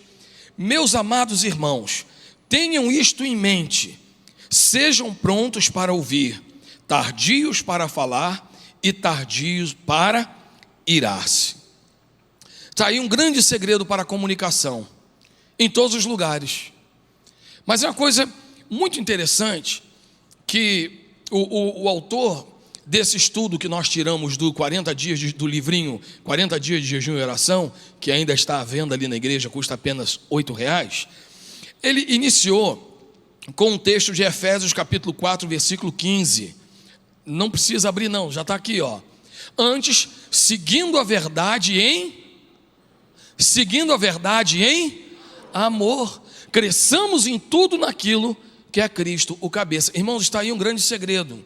G: Meus amados irmãos, tenham isto em mente: sejam prontos para ouvir, tardios para falar e tardios para irar-se. Está aí um grande segredo para a comunicação, em todos os lugares. Mas é uma coisa muito interessante que o autor desse estudo que nós tiramos do 40 dias do livrinho 40 dias de jejum e oração, que ainda está à venda ali na igreja, custa apenas R$8, ele iniciou com um texto de Efésios capítulo 4, versículo 15. Não precisa abrir não, já está aqui, ó. Antes, seguindo a verdade em amor, cresçamos em tudo naquilo que é Cristo, o cabeça. Irmãos, está aí um grande segredo,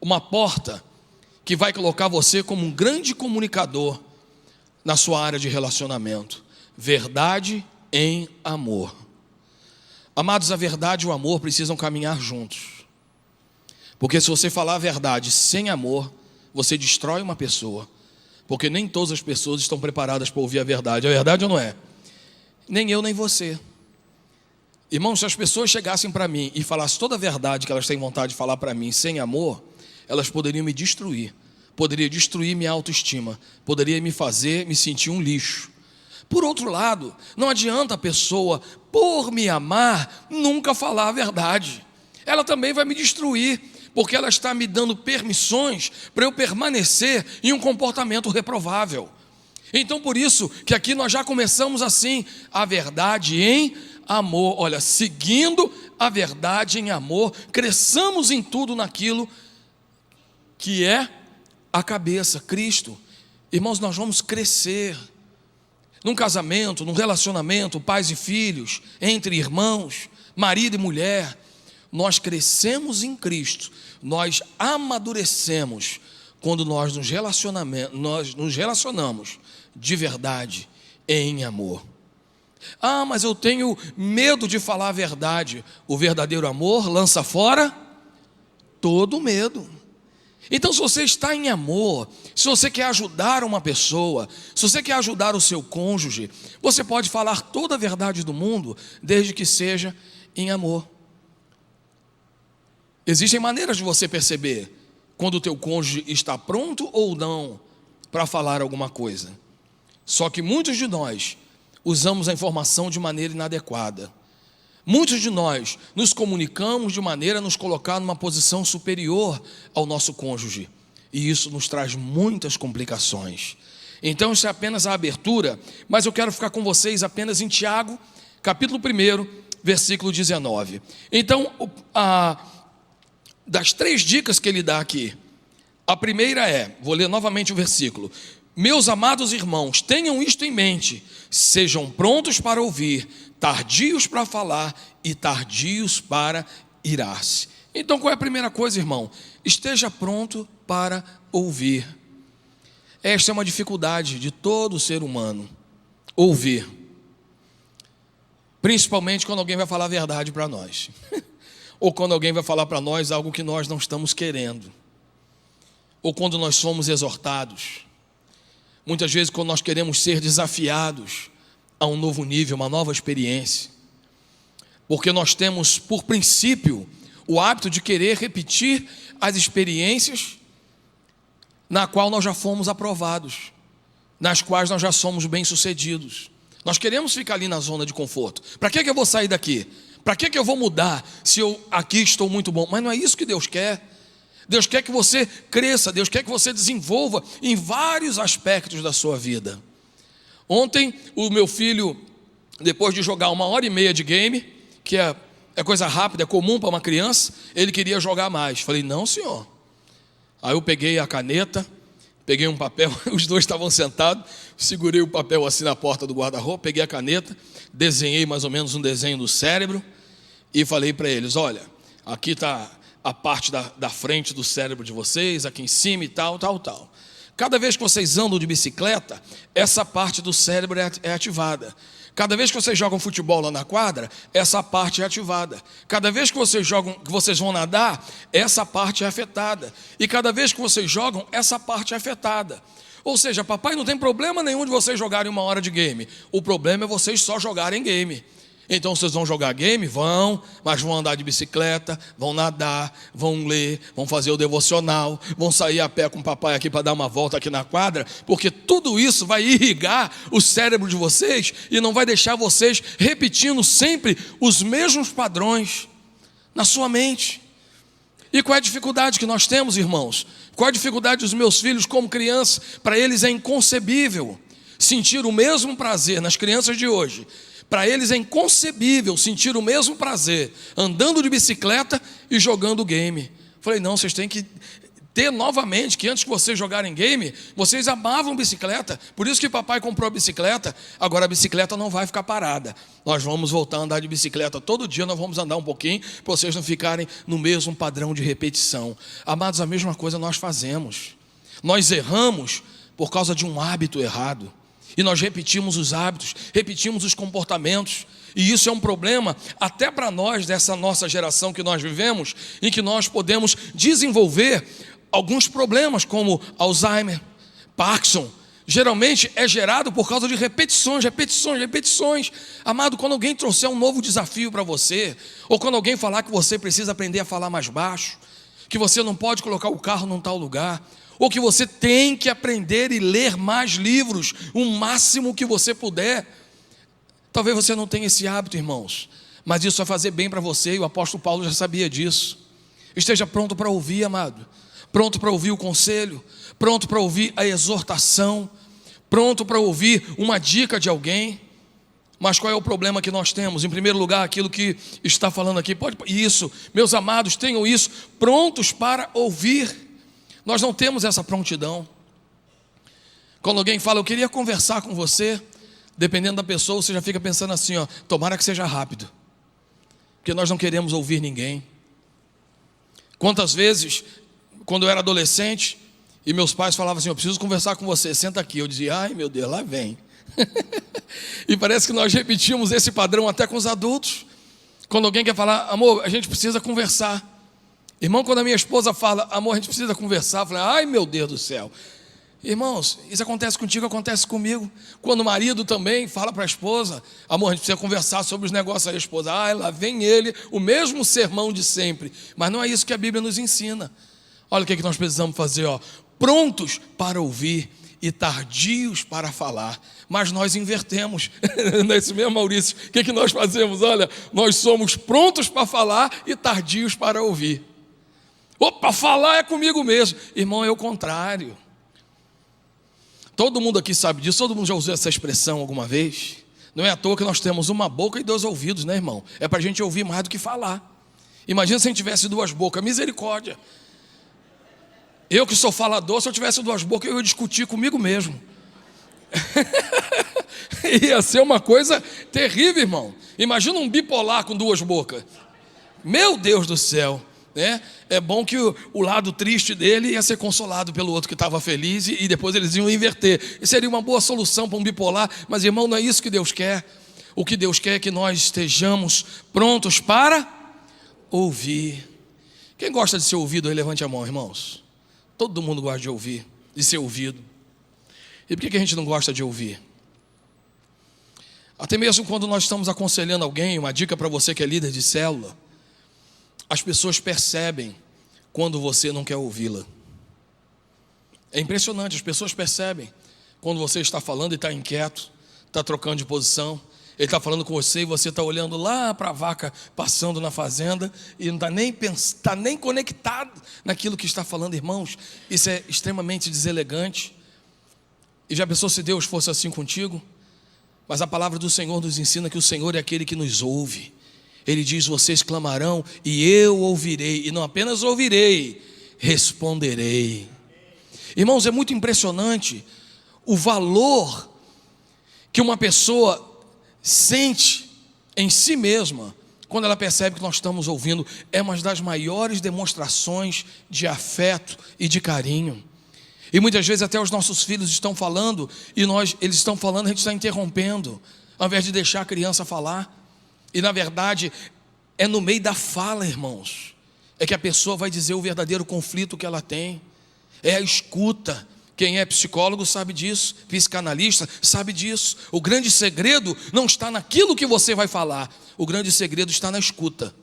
G: uma porta que vai colocar você como um grande comunicador na sua área de relacionamento. Verdade em amor. Amados, a verdade e o amor precisam caminhar juntos, porque se você falar a verdade sem amor, você destrói uma pessoa, porque nem todas as pessoas estão preparadas para ouvir a verdade. É verdade ou não é? Nem eu, nem você. Irmãos, se as pessoas chegassem para mim e falassem toda a verdade que elas têm vontade de falar para mim sem amor, elas poderiam me destruir, poderia destruir minha autoestima, poderia me fazer me sentir um lixo. Por outro lado, não adianta a pessoa, por me amar, nunca falar a verdade. Ela também vai me destruir, porque ela está me dando permissões para eu permanecer em um comportamento reprovável. Então, por isso que aqui nós já começamos assim, a verdade em amor. Olha, seguindo a verdade em amor, cresçamos em tudo naquilo que é a cabeça, Cristo. Irmãos, nós vamos crescer num casamento, num relacionamento, pais e filhos, entre irmãos, marido e mulher. Nós crescemos em Cristo, nós amadurecemos quando nós nos relacionamos de verdade em amor. Ah, mas eu tenho medo de falar a verdade. O verdadeiro amor lança fora todo medo. Então, se você está em amor, se você quer ajudar uma pessoa, se você quer ajudar o seu cônjuge, você pode falar toda a verdade do mundo, desde que seja em amor. Existem maneiras de você perceber quando o teu cônjuge está pronto ou não para falar alguma coisa. Só que muitos de nós usamos a informação de maneira inadequada. Muitos de nós nos comunicamos de maneira a nos colocar numa posição superior ao nosso cônjuge. E isso nos traz muitas complicações. Então isso é apenas a abertura, mas eu quero ficar com vocês apenas em Tiago, capítulo 1, versículo 19. Então, das 3 dicas que ele dá aqui, a primeira é, vou ler novamente o versículo: meus amados irmãos, tenham isto em mente, sejam prontos para ouvir, tardios para falar e tardios para irar-se. Então qual é a primeira coisa, irmão? Esteja pronto para ouvir. Esta é uma dificuldade de todo ser humano, ouvir. Principalmente quando alguém vai falar a verdade para nós. Ou quando alguém vai falar para nós algo que nós não estamos querendo. Ou quando nós somos exortados. Muitas vezes quando nós queremos ser desafiados a um novo nível, uma nova experiência. Porque nós temos, por princípio, o hábito de querer repetir as experiências na qual nós já fomos aprovados, nas quais nós já somos bem-sucedidos. Nós queremos ficar ali na zona de conforto. Para que eu vou sair daqui? Para que eu vou mudar se eu aqui estou muito bom? Mas não é isso que Deus quer. Deus quer que você cresça, Deus quer que você desenvolva em vários aspectos da sua vida. Ontem, o meu filho, depois de jogar 1h30 de game, que é coisa rápida, é comum para uma criança, ele queria jogar mais. Falei, não, senhor. Aí eu peguei a caneta, peguei um papel, os dois estavam sentados, segurei o papel assim na porta do guarda-roupa, peguei a caneta, desenhei mais ou menos um desenho do cérebro e falei para eles, olha, aqui está a parte da frente do cérebro de vocês, aqui em cima e tal. Cada vez que vocês andam de bicicleta, essa parte do cérebro é ativada. Cada vez que vocês jogam futebol lá na quadra, essa parte é ativada. Cada vez que vocês vão nadar, essa parte é afetada. E cada vez que vocês jogam, essa parte é afetada. Ou seja, papai, não tem problema nenhum de vocês jogarem 1 hora de game. O problema é vocês só jogarem game. Então vocês vão jogar game? Vão, mas vão andar de bicicleta, vão nadar, vão ler, vão fazer o devocional, vão sair a pé com o papai aqui para dar uma volta aqui na quadra, porque tudo isso vai irrigar o cérebro de vocês e não vai deixar vocês repetindo sempre os mesmos padrões na sua mente. E qual é a dificuldade que nós temos, irmãos? Qual é a dificuldade dos meus filhos como criança? Para eles é inconcebível sentir o mesmo prazer nas crianças de hoje. Para eles é inconcebível sentir o mesmo prazer andando de bicicleta e jogando game. Falei, não, vocês têm que ter novamente que antes que vocês jogarem game, vocês amavam bicicleta. Por isso que papai comprou a bicicleta. Agora a bicicleta não vai ficar parada. Nós vamos voltar a andar de bicicleta todo dia, nós vamos andar um pouquinho, para vocês não ficarem no mesmo padrão de repetição. Amados, a mesma coisa nós fazemos. Nós erramos por causa de um hábito errado. E nós repetimos os hábitos, repetimos os comportamentos. E isso é um problema até para nós, dessa nossa geração que nós vivemos, em que nós podemos desenvolver alguns problemas como Alzheimer, Parkinson. Geralmente é gerado por causa de repetições. Amado, quando alguém trouxer um novo desafio para você, ou quando alguém falar que você precisa aprender a falar mais baixo, que você não pode colocar o carro num tal lugar, ou que você tem que aprender e ler mais livros, o máximo que você puder. Talvez você não tenha esse hábito, irmãos, mas isso vai fazer bem para você, e o apóstolo Paulo já sabia disso. Esteja pronto para ouvir, amado, pronto para ouvir o conselho, pronto para ouvir a exortação, pronto para ouvir uma dica de alguém. Mas qual é o problema que nós temos? Em primeiro lugar, aquilo que está falando aqui, isso, meus amados, tenham isso, prontos para ouvir. Nós não temos essa prontidão. Quando alguém fala, eu queria conversar com você, dependendo da pessoa, você já fica pensando assim, ó, tomara que seja rápido, porque nós não queremos ouvir ninguém. Quantas vezes, quando eu era adolescente, e meus pais falavam assim, eu preciso conversar com você, senta aqui. Eu dizia, ai meu Deus, lá vem. E parece que nós repetimos esse padrão até com os adultos. Quando alguém quer falar, amor, a gente precisa conversar. Irmão, quando a minha esposa fala, amor, a gente precisa conversar, eu falei, ai meu Deus do céu. Irmãos, isso acontece contigo, acontece comigo. Quando o marido também fala para a esposa, amor, a gente precisa conversar sobre os negócios. Aí a esposa, ai, lá vem ele, o mesmo sermão de sempre. Mas não é isso que a Bíblia nos ensina. Olha o que nós precisamos fazer, ó. Prontos para ouvir e tardios para falar. Mas nós invertemos. Não é isso mesmo, Maurício? O que nós fazemos? Olha, nós somos prontos para falar e tardios para ouvir. Opa, falar é comigo mesmo. Irmão, é o contrário. Todo mundo aqui sabe disso, todo mundo já usou essa expressão alguma vez. Não é à toa que nós temos uma boca e 2 ouvidos, né, irmão? É para a gente ouvir mais do que falar. Imagina se a gente tivesse 2 bocas, misericórdia. Eu que sou falador, se eu tivesse 2 bocas, eu ia discutir comigo mesmo. Ia ser uma coisa terrível, irmão. Imagina um bipolar com 2 bocas. Meu Deus do céu, né? É bom que o lado triste dele ia ser consolado pelo outro que estava feliz, e depois eles iam inverter. Isso seria uma boa solução para um bipolar. Mas, irmão, não é isso que Deus quer. O que Deus quer é que nós estejamos prontos para ouvir. Quem gosta de ser ouvido aí, levante a mão, irmãos. Todo mundo gosta de ouvir, de ser ouvido. E por que a gente não gosta de ouvir? Até mesmo quando nós estamos aconselhando alguém, uma dica para você que é líder de célula, as pessoas percebem quando você não quer ouvi-la. É impressionante, as pessoas percebem quando você está falando e está inquieto, está trocando de posição. Ele está falando com você e você está olhando lá para a vaca passando na fazenda e não está nem conectado naquilo que está falando, irmãos. Isso é extremamente deselegante. E já pensou se Deus fosse assim contigo? Mas a palavra do Senhor nos ensina que o Senhor é aquele que nos ouve. Ele diz, vocês clamarão e eu ouvirei. E não apenas ouvirei, responderei. Irmãos, é muito impressionante o valor que uma pessoa sente em si mesma quando ela percebe que nós estamos ouvindo. É uma das maiores demonstrações de afeto e de carinho. E muitas vezes até os nossos filhos estão falando e eles estão falando, a gente está interrompendo, ao invés de deixar a criança falar. E na verdade é no meio da fala, irmãos, é que a pessoa vai dizer o verdadeiro conflito que ela tem. É a escuta. Quem é psicólogo sabe disso, psicanalista sabe disso. O grande segredo não está naquilo que você vai falar, o grande segredo está na escuta.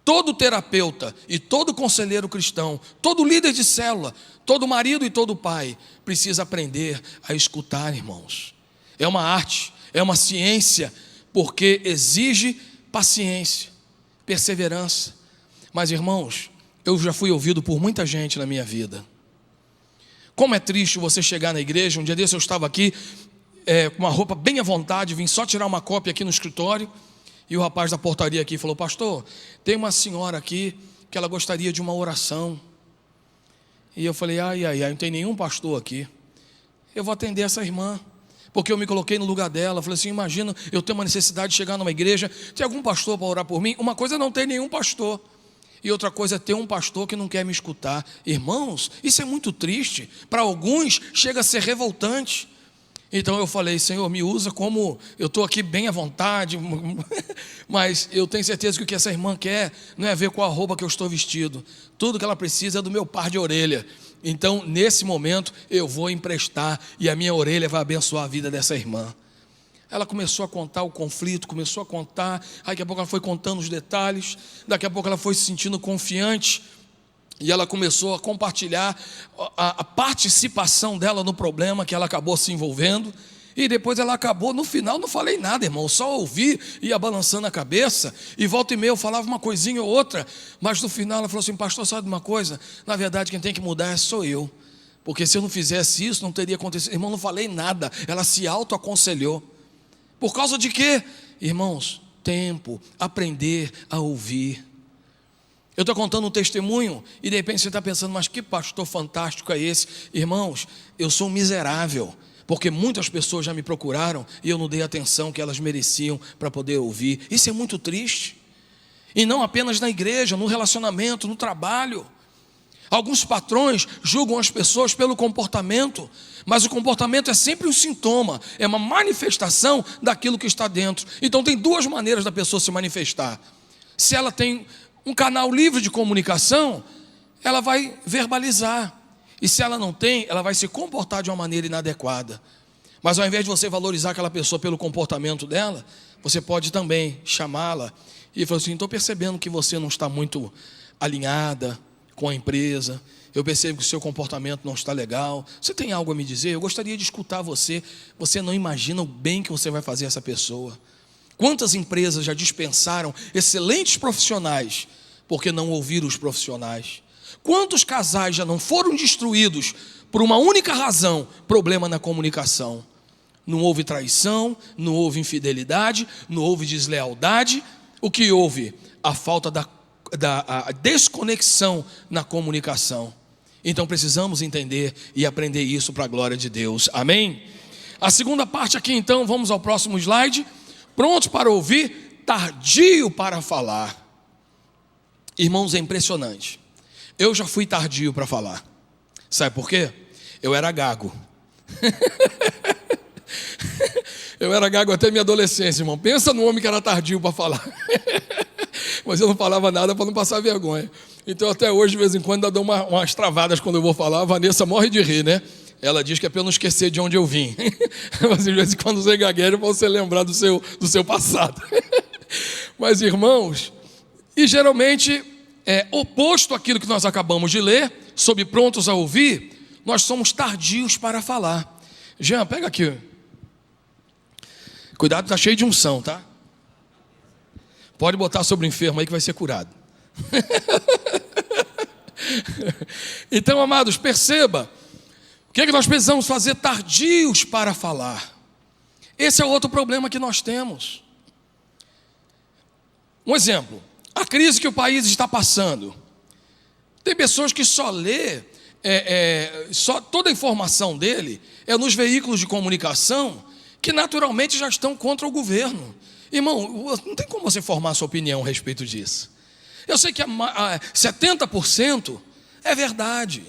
G: Todo terapeuta e todo conselheiro cristão, todo líder de célula, todo marido e todo pai precisa aprender a escutar, irmãos. É uma arte, é uma ciência, porque exige paciência, perseverança. Mas, irmãos, eu já fui ouvido por muita gente na minha vida. Como é triste você chegar na igreja. Um dia desse eu estava aqui com uma roupa bem à vontade, vim só tirar uma cópia aqui no escritório, e o rapaz da portaria aqui falou, pastor, tem uma senhora aqui que ela gostaria de uma oração. E eu falei, ai, não tem nenhum pastor aqui. Eu vou atender essa irmã, porque eu me coloquei no lugar dela. Falei assim, imagina, eu tenho uma necessidade de chegar numa igreja, tem algum pastor para orar por mim? Uma coisa é não ter nenhum pastor, e outra coisa é ter um pastor que não quer me escutar. Irmãos, isso é muito triste. Para alguns chega a ser revoltante. Então eu falei, Senhor, me usa como eu estou aqui bem à vontade, mas eu tenho certeza que o que essa irmã quer não é ver qual a roupa que eu estou vestido. Tudo que ela precisa é do meu par de orelha. Então nesse momento eu vou emprestar, e a minha orelha vai abençoar a vida dessa irmã. Ela começou a contar o conflito, começou a contar, aí daqui a pouco ela foi contando os detalhes, daqui a pouco ela foi se sentindo confiante. E ela começou a compartilhar a participação dela no problema que ela acabou se envolvendo. E depois ela acabou, no final não falei nada, irmão, só ouvi, ia balançando a cabeça, e volta e meia eu falava uma coisinha ou outra, mas no final ela falou assim: pastor, sabe uma coisa? Na verdade quem tem que mudar sou eu, porque se eu não fizesse isso não teria acontecido. Irmão, não falei nada, ela se autoaconselhou. Por causa de quê? Irmãos, tempo, aprender a ouvir. Eu estou contando um testemunho e de repente você está pensando: mas que pastor fantástico é esse? Irmãos, eu sou um miserável, porque muitas pessoas já me procuraram e eu não dei a atenção que elas mereciam para poder ouvir. Isso é muito triste. E não apenas na igreja, no relacionamento, no trabalho. Alguns patrões julgam as pessoas pelo comportamento, mas o comportamento é sempre um sintoma, é uma manifestação daquilo que está dentro. Então tem duas maneiras da pessoa se manifestar. Se ela tem um canal livre de comunicação, ela vai verbalizar. E se ela não tem, ela vai se comportar de uma maneira inadequada. Mas ao invés de você valorizar aquela pessoa pelo comportamento dela, você pode também chamá-la e falar assim: estou percebendo que você não está muito alinhada com a empresa, eu percebo que o seu comportamento não está legal, você tem algo a me dizer? Eu gostaria de escutar você. Você não imagina o bem que você vai fazer a essa pessoa. Quantas empresas já dispensaram excelentes profissionais porque não ouviram os profissionais? Quantos casais já não foram destruídos por uma única razão: problema na comunicação? Não houve traição, não houve infidelidade, não houve deslealdade. O que houve? A falta a desconexão na comunicação. Então precisamos entender e aprender isso para a glória de Deus. Amém? A segunda parte aqui, então, vamos ao próximo slide. Prontos para ouvir, tardio para falar. Irmãos, é impressionante. Eu já fui tardio para falar. Sabe por quê? Eu era gago. Eu era gago até minha adolescência, irmão. Pensa no homem que era tardio para falar. Mas eu não falava nada para não passar vergonha. Então até hoje, de vez em quando, eu dou umas travadas quando eu vou falar. A Vanessa morre de rir, né? Ela diz que é para eu não esquecer de onde eu vim. Mas de vez em quando você gagueja para você lembrar do seu passado. Mas, irmãos, e geralmente, oposto àquilo que nós acabamos de ler, sobre prontos a ouvir, nós somos tardios para falar. Jean, pega aqui. Cuidado, está cheio de unção, tá? Pode botar sobre o enfermo aí que vai ser curado. Então, amados, perceba, o que é que nós precisamos fazer? Tardios para falar. Esse é outro problema que nós temos. Um exemplo, a crise que o país está passando. Tem pessoas que só lê, toda a informação dele é nos veículos de comunicação que naturalmente já estão contra o governo. Irmão, não tem como você formar sua opinião a respeito disso. Eu sei que 70% é verdade,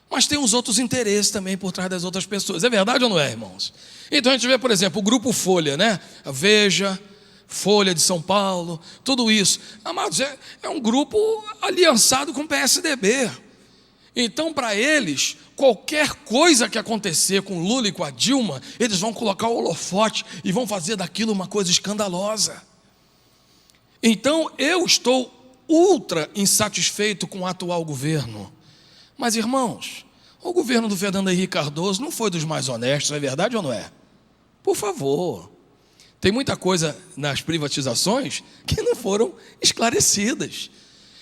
G: mas tem os outros interesses também por trás das outras pessoas. É verdade ou não é, irmãos? Então a gente vê, por exemplo, o Grupo Folha, né? A Veja, Folha de São Paulo, tudo isso. Amados, é um grupo aliançado com o PSDB. Então, para eles, qualquer coisa que acontecer com Lula e com a Dilma, eles vão colocar o holofote e vão fazer daquilo uma coisa escandalosa. Então, eu estou ultra insatisfeito com o atual governo. Mas, irmãos, o governo do Fernando Henrique Cardoso não foi dos mais honestos, é verdade ou não é? Por favor. Tem muita coisa nas privatizações que não foram esclarecidas.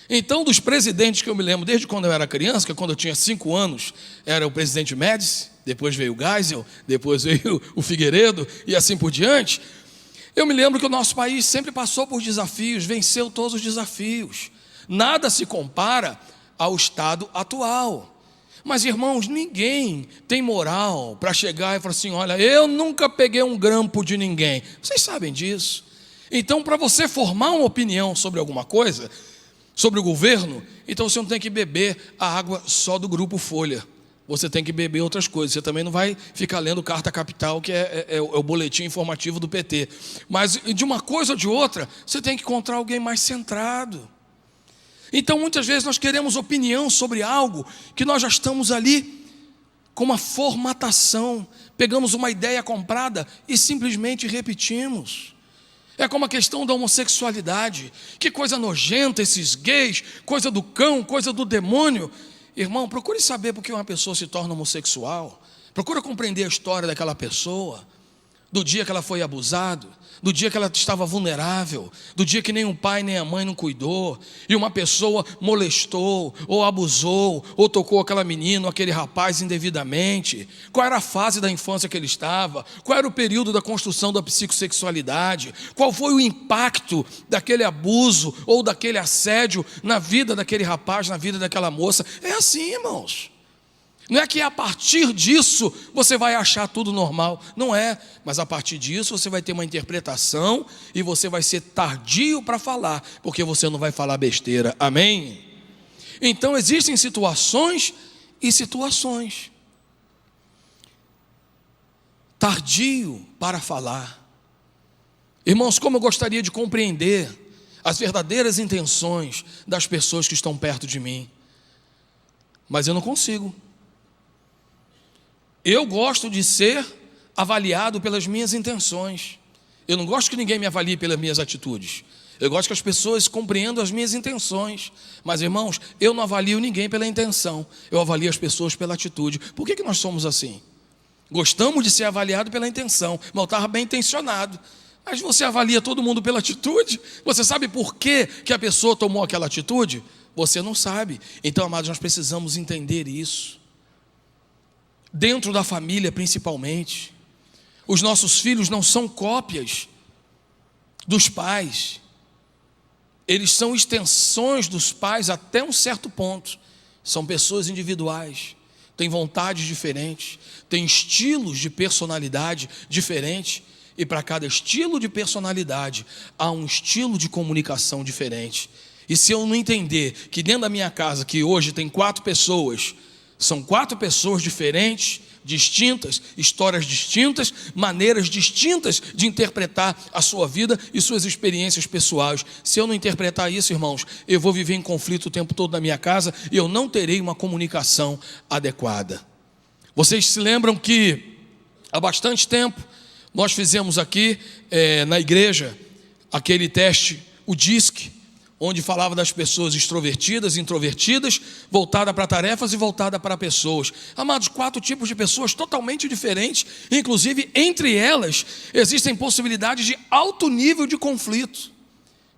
G: Então, dos presidentes que eu me lembro desde quando eu era criança, que quando eu tinha 5 anos, era o presidente Médici, depois veio o Geisel, depois veio o Figueiredo e assim por diante. Eu me lembro que o nosso país sempre passou por desafios, venceu todos os desafios. Nada se compara ao estado atual. Mas, irmãos, ninguém tem moral para chegar e falar assim: olha, eu nunca peguei um grampo de ninguém. Vocês sabem disso. Então, para você formar uma opinião sobre alguma coisa, sobre o governo, então você não tem que beber a água só do Grupo Folha. Você tem que beber outras coisas. Você também não vai ficar lendo Carta Capital, que é o boletim informativo do PT. Mas de uma coisa ou de outra, você tem que encontrar alguém mais centrado. Então, muitas vezes nós queremos opinião sobre algo que nós já estamos ali com uma formatação. Pegamos uma ideia comprada e simplesmente repetimos. É como a questão da homossexualidade. Que coisa nojenta esses gays, coisa do cão, coisa do demônio. Irmão, procure saber por que uma pessoa se torna homossexual. Procura compreender a história daquela pessoa, do dia que ela foi abusada, do dia que ela estava vulnerável, do dia que nem o pai nem a mãe não cuidou, e uma pessoa molestou, ou abusou, ou tocou aquela menina, ou aquele rapaz indevidamente. Qual era a fase da infância que ele estava? Qual era o período da construção da psicossexualidade? Qual foi o impacto daquele abuso ou daquele assédio na vida daquele rapaz, na vida daquela moça? É assim, irmãos. Não é que a partir disso você vai achar tudo normal, não é, mas a partir disso você vai ter uma interpretação e você vai ser tardio para falar, porque você não vai falar besteira, amém? Então existem situações e situações. Tardio para falar. Irmãos, como eu gostaria de compreender as verdadeiras intenções das pessoas que estão perto de mim, mas eu não consigo. Eu gosto de ser avaliado pelas minhas intenções. Eu não gosto que ninguém me avalie pelas minhas atitudes. Eu gosto que as pessoas compreendam as minhas intenções. Mas, irmãos, eu não avalio ninguém pela intenção. Eu avalio as pessoas pela atitude. Por que nós somos assim? Gostamos de ser avaliado pela intenção, mas eu estava bem intencionado. Mas você avalia todo mundo pela atitude? Você sabe por que a pessoa tomou aquela atitude? Você não sabe. Então, amados, nós precisamos entender isso. Dentro da família, principalmente, os nossos filhos não são cópias dos pais, eles são extensões dos pais até um certo ponto. São pessoas individuais, têm vontades diferentes, têm estilos de personalidade diferentes, e para cada estilo de personalidade há um estilo de comunicação diferente. E se eu não entender que dentro da minha casa, que hoje tem 4 pessoas, são 4 pessoas diferentes, distintas, histórias distintas, maneiras distintas de interpretar a sua vida e suas experiências pessoais. Se eu não interpretar isso, irmãos, eu vou viver em conflito o tempo todo na minha casa e eu não terei uma comunicação adequada. Vocês se lembram que há bastante tempo nós fizemos aqui na igreja aquele teste, o DISC, onde falava das pessoas extrovertidas, introvertidas, voltada para tarefas e voltada para pessoas. Amados, 4 tipos de pessoas totalmente diferentes, inclusive entre elas existem possibilidades de alto nível de conflito,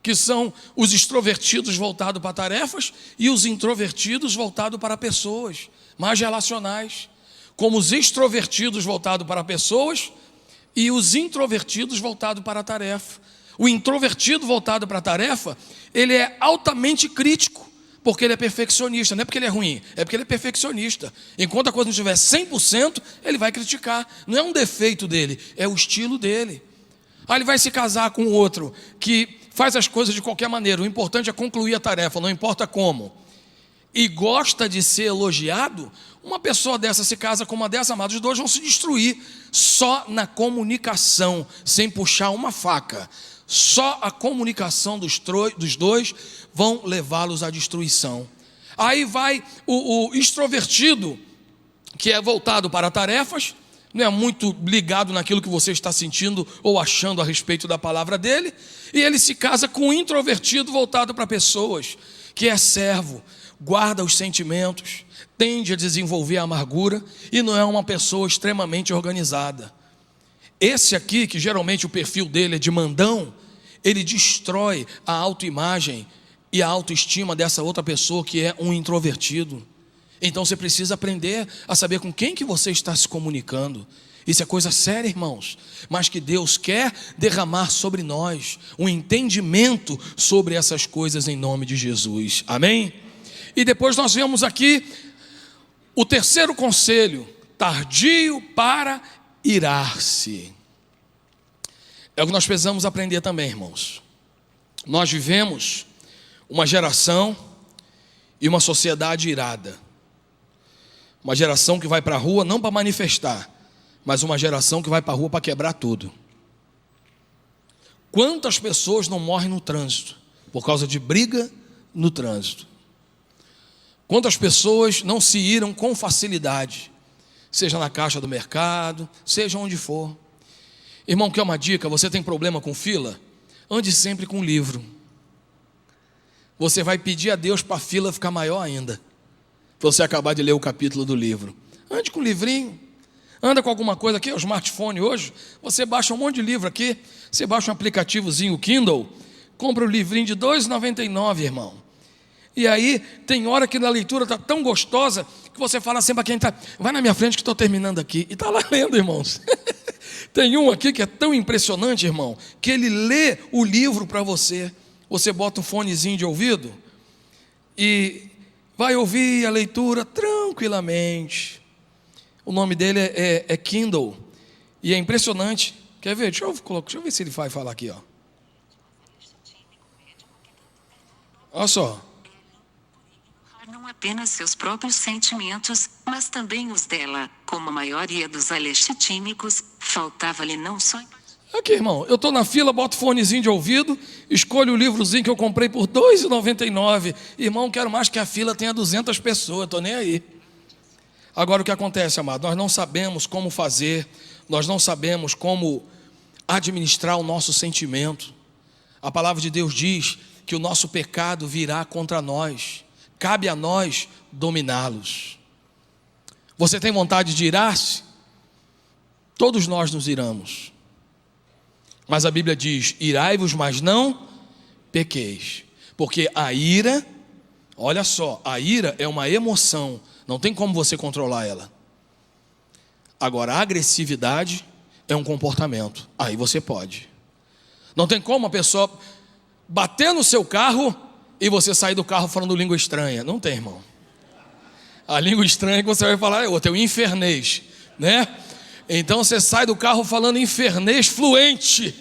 G: que são os extrovertidos voltados para tarefas e os introvertidos voltados para pessoas, mais relacionais, como os extrovertidos voltados para pessoas e os introvertidos voltados para a tarefa. O introvertido voltado para a tarefa, ele é altamente crítico, porque ele é perfeccionista. Não é porque ele é ruim, é porque ele é perfeccionista. Enquanto a coisa não estiver 100%, ele vai criticar. Não é um defeito dele, é o estilo dele. Aí ele vai se casar com outro que faz as coisas de qualquer maneira. O importante é concluir a tarefa, não importa como. E gosta de ser elogiado. Uma pessoa dessa se casa com uma dessa, amados, os dois vão se destruir só na comunicação, sem puxar uma faca. Só a comunicação dos dois vão levá-los à destruição. Aí vai o extrovertido, que é voltado para tarefas, não é muito ligado naquilo que você está sentindo ou achando a respeito da palavra dele, e ele se casa com o introvertido voltado para pessoas, que é servo, guarda os sentimentos, tende a desenvolver a amargura e não é uma pessoa extremamente organizada. Esse aqui, que geralmente o perfil dele é de mandão, ele destrói a autoimagem e a autoestima dessa outra pessoa que é um introvertido. Então você precisa aprender a saber com quem que você está se comunicando. Isso é coisa séria, irmãos, mas que Deus quer derramar sobre nós um entendimento sobre essas coisas em nome de Jesus, amém? E depois nós vemos aqui o terceiro conselho, tardio para irar-se. É o que nós precisamos aprender também, irmãos. Nós vivemos uma geração e uma sociedade irada. Uma geração que vai para a rua não para manifestar, mas uma geração que vai para a rua para quebrar tudo. Quantas pessoas não morrem no trânsito por causa de briga no trânsito? Quantas pessoas não se iram com facilidade, seja na caixa do mercado, seja onde for. Irmão, quer uma dica? Você tem problema com fila? ande sempre com um livro. Você vai pedir a Deus para a fila ficar maior ainda, para você acabar de ler o capítulo do livro. Ande com um livrinho. Anda com alguma coisa aqui, o smartphone hoje, você baixa um monte de livro aqui, você baixa um aplicativozinho, o Kindle, compra um livrinho de R$ 2,99, irmão. E aí, tem hora que na leitura está tão gostosa, que você fala assim para quem está, vai na minha frente que estou terminando aqui, e está lá lendo, irmãos. Tem um aqui que é tão impressionante, irmão, que ele lê o livro para você. Você bota um fonezinho de ouvido e vai ouvir a leitura tranquilamente. O nome dele é Kindle. E é impressionante. Quer ver? Deixa eu ver se ele vai falar aqui, ó. Olha só.
H: Não apenas seus próprios sentimentos, mas também os dela. Como a maioria dos alexitímicos, faltava-lhe não só...
G: Aqui, irmão, eu estou na fila, boto fonezinho de ouvido, escolho o livrozinho que eu comprei por R$ 2,99. Irmão, quero mais que a fila tenha 200 pessoas, estou nem aí. Agora o que acontece, amado? Nós não sabemos como fazer, nós não sabemos como administrar o nosso sentimento. A palavra de Deus diz que o nosso pecado virá contra nós, cabe a nós dominá-los. Você tem vontade de irar-se? Todos nós nos iramos. Mas a Bíblia diz, irai-vos, mas não pequeis. Porque a ira, olha só, a ira é uma emoção, não tem como você controlar ela. Agora, a agressividade é um comportamento, aí você pode. Não tem como a pessoa bater no seu carro e você sair do carro falando língua estranha. Não tem, irmão. A língua estranha que você vai falar é outra, é o infernês, né? Então você sai do carro falando infernês fluente.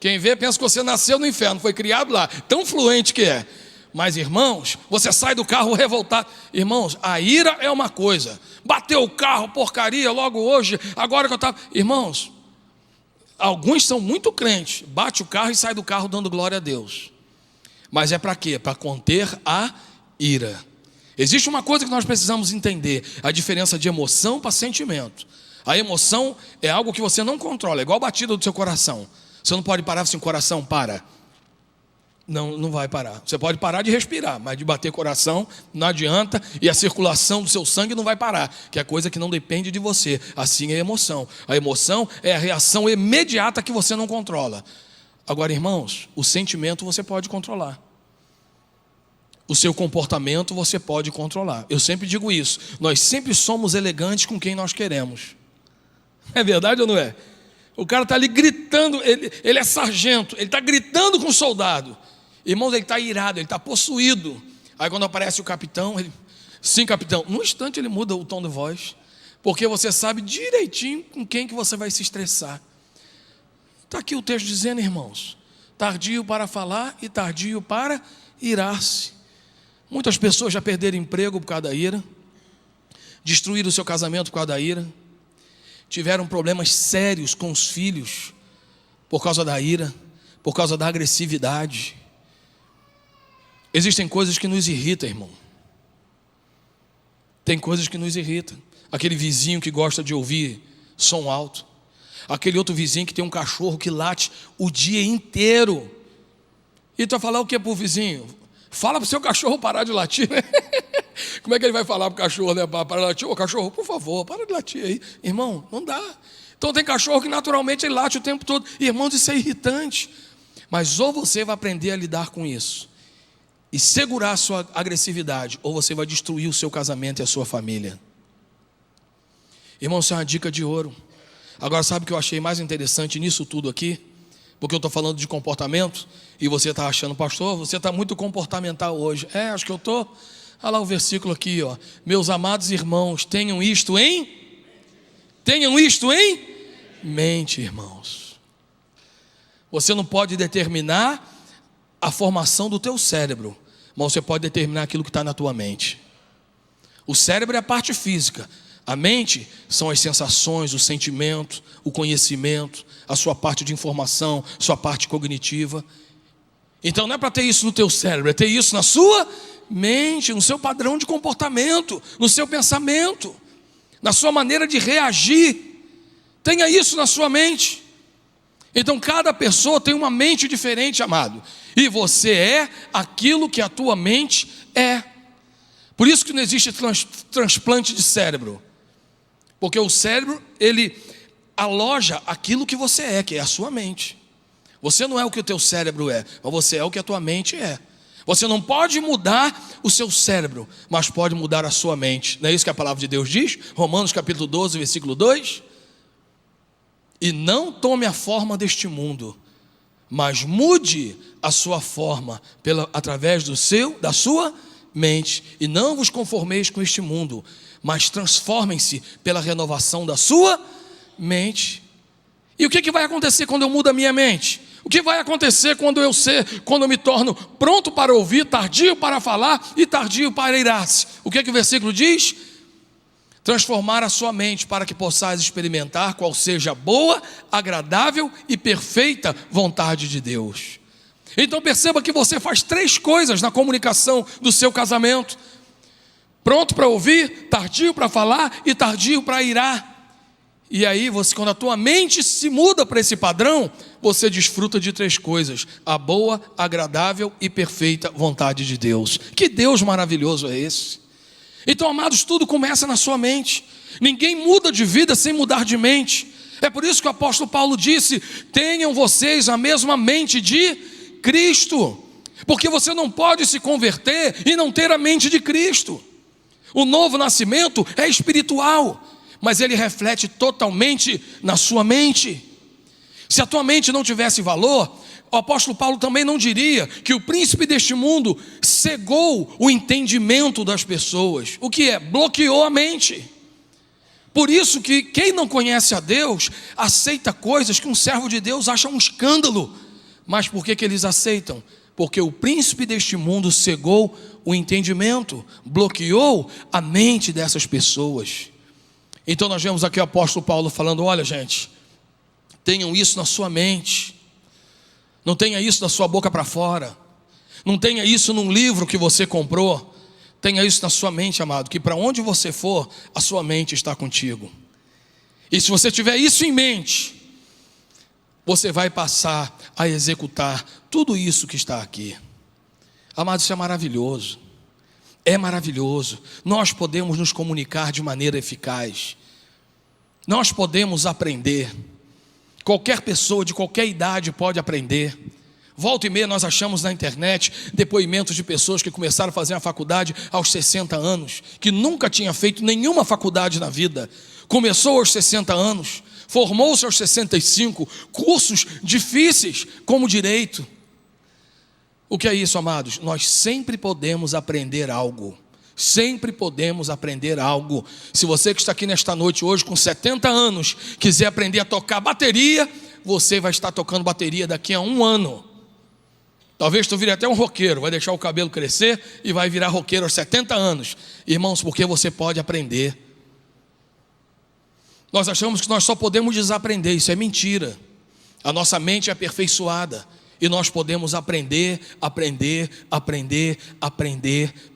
G: Quem vê pensa que você nasceu no inferno, foi criado lá, tão fluente que é. Mas irmãos, você sai do carro revoltado. Irmãos, a ira é uma coisa. Bateu o carro, porcaria, logo hoje, agora que eu estava... Irmãos, alguns são muito crentes, bate o carro e sai do carro dando glória a Deus. Mas é para quê? Para conter a ira. Existe uma coisa que nós precisamos entender, a diferença de emoção para sentimento. A emoção é algo que você não controla, é igual a batida do seu coração. Você não pode parar se o coração para. Não vai parar. Você pode parar de respirar, mas de bater coração não adianta, e a circulação do seu sangue não vai parar, que é coisa que não depende de você. Assim é a emoção. A emoção é a reação imediata que você não controla. Agora, irmãos, o sentimento você pode controlar. O seu comportamento você pode controlar. Eu sempre digo isso. Nós sempre somos elegantes com quem nós queremos. É verdade ou não é? O cara está ali gritando, ele é sargento, ele está gritando com o soldado. Irmãos, ele está irado, ele está possuído. Aí quando aparece o capitão, sim, capitão, num instante ele muda o tom de voz, porque você sabe direitinho com quem que você vai se estressar. Está aqui o texto dizendo, irmãos, tardio para falar e tardio para irar-se. Muitas pessoas já perderam emprego por causa da ira, destruíram o seu casamento por causa da ira, tiveram problemas sérios com os filhos por causa da ira, por causa da agressividade. Existem coisas que nos irritam, irmão. Tem coisas que nos irritam. Aquele vizinho que gosta de ouvir som alto. Aquele outro vizinho que tem um cachorro que late o dia inteiro. E tu vai falar o que pro vizinho? Fala pro seu cachorro parar de latir, né? Como é que ele vai falar pro cachorro, né? Parar de latir? Ô cachorro, por favor, para de latir aí. Irmão, não dá. Então tem cachorro que naturalmente ele late o tempo todo. Irmãos, isso é irritante. Mas ou você vai aprender a lidar com isso e segurar a sua agressividade, ou você vai destruir o seu casamento e a sua família. Irmão, isso é uma dica de ouro. Agora, sabe o que eu achei mais interessante nisso tudo aqui? Porque eu estou falando de comportamento e você está achando, pastor, você está muito comportamental hoje. Acho que eu estou. Olha lá o versículo aqui, ó. Meus amados irmãos, tenham isto em mente, irmãos. Você não pode determinar a formação do teu cérebro, mas você pode determinar aquilo que está na tua mente. O cérebro é a parte física. A mente são as sensações, o sentimento, o conhecimento, a sua parte de informação, sua parte cognitiva. Então não é para ter isso no teu cérebro, é ter isso na sua mente, no seu padrão de comportamento, no seu pensamento, na sua maneira de reagir. Tenha isso na sua mente. Então cada pessoa tem uma mente diferente, amado. E você é aquilo que a tua mente é. Por isso que não existe transplante de cérebro. Porque o cérebro, ele aloja aquilo que você é, que é a sua mente. Você não é o que o teu cérebro é, mas você é o que a tua mente é. Você não pode mudar o seu cérebro, mas pode mudar a sua mente. Não é isso que a palavra de Deus diz? Romanos capítulo 12, versículo 2. E não tome a forma deste mundo, mas mude a sua forma através da sua mente. E não vos conformeis com este mundo, mas transformem-se pela renovação da sua mente. E o que vai acontecer quando eu mudo a minha mente? O que vai acontecer quando eu me torno pronto para ouvir, tardio para falar e tardio para irar-se? O que o versículo diz? Transformar a sua mente para que possais experimentar qual seja a boa, agradável e perfeita vontade de Deus. Então perceba que você faz 3 coisas na comunicação do seu casamento: pronto para ouvir, tardio para falar e tardio para irar. E aí, quando a tua mente se muda para esse padrão, você desfruta de 3 coisas: a boa, agradável e perfeita vontade de Deus. Que Deus maravilhoso é esse? Então, amados, tudo começa na sua mente. Ninguém muda de vida sem mudar de mente. É por isso que o apóstolo Paulo disse: tenham vocês a mesma mente de Cristo. Porque você não pode se converter e não ter a mente de Cristo. O novo nascimento é espiritual, mas ele reflete totalmente na sua mente. Se a tua mente não tivesse valor, o apóstolo Paulo também não diria que o príncipe deste mundo cegou o entendimento das pessoas. O que é? Bloqueou a mente. Por isso que quem não conhece a Deus aceita coisas que um servo de Deus acha um escândalo. Mas por que eles aceitam? Porque o príncipe deste mundo cegou o entendimento, bloqueou a mente dessas pessoas. Então nós vemos aqui o apóstolo Paulo falando: olha, gente, tenham isso na sua mente. Não tenha isso da sua boca para fora. Não tenha isso num livro que você comprou. Tenha isso na sua mente, amado, que para onde você for, a sua mente está contigo. E se você tiver isso em mente, você vai passar a executar tudo isso que está aqui. Amado, isso é maravilhoso. É maravilhoso. Nós podemos nos comunicar de maneira eficaz. Nós podemos aprender. Qualquer pessoa de qualquer idade pode aprender. Volta e meia nós achamos na internet depoimentos de pessoas que começaram a fazer a faculdade aos 60 anos, que nunca tinha feito nenhuma faculdade na vida. Começou aos 60 anos, formou-se aos 65, cursos difíceis como direito. O que é isso, amados? Nós sempre podemos aprender algo. Sempre podemos aprender algo. Se você que está aqui nesta noite hoje com 70 anos quiser aprender a tocar bateria, você vai estar tocando bateria daqui a 1 ano. Talvez tu vire até um roqueiro, vai deixar o cabelo crescer e vai virar roqueiro aos 70 anos. Irmãos, porque você pode aprender. Nós achamos que nós só podemos desaprender, isso é mentira. A nossa mente é aperfeiçoada. E nós podemos aprender,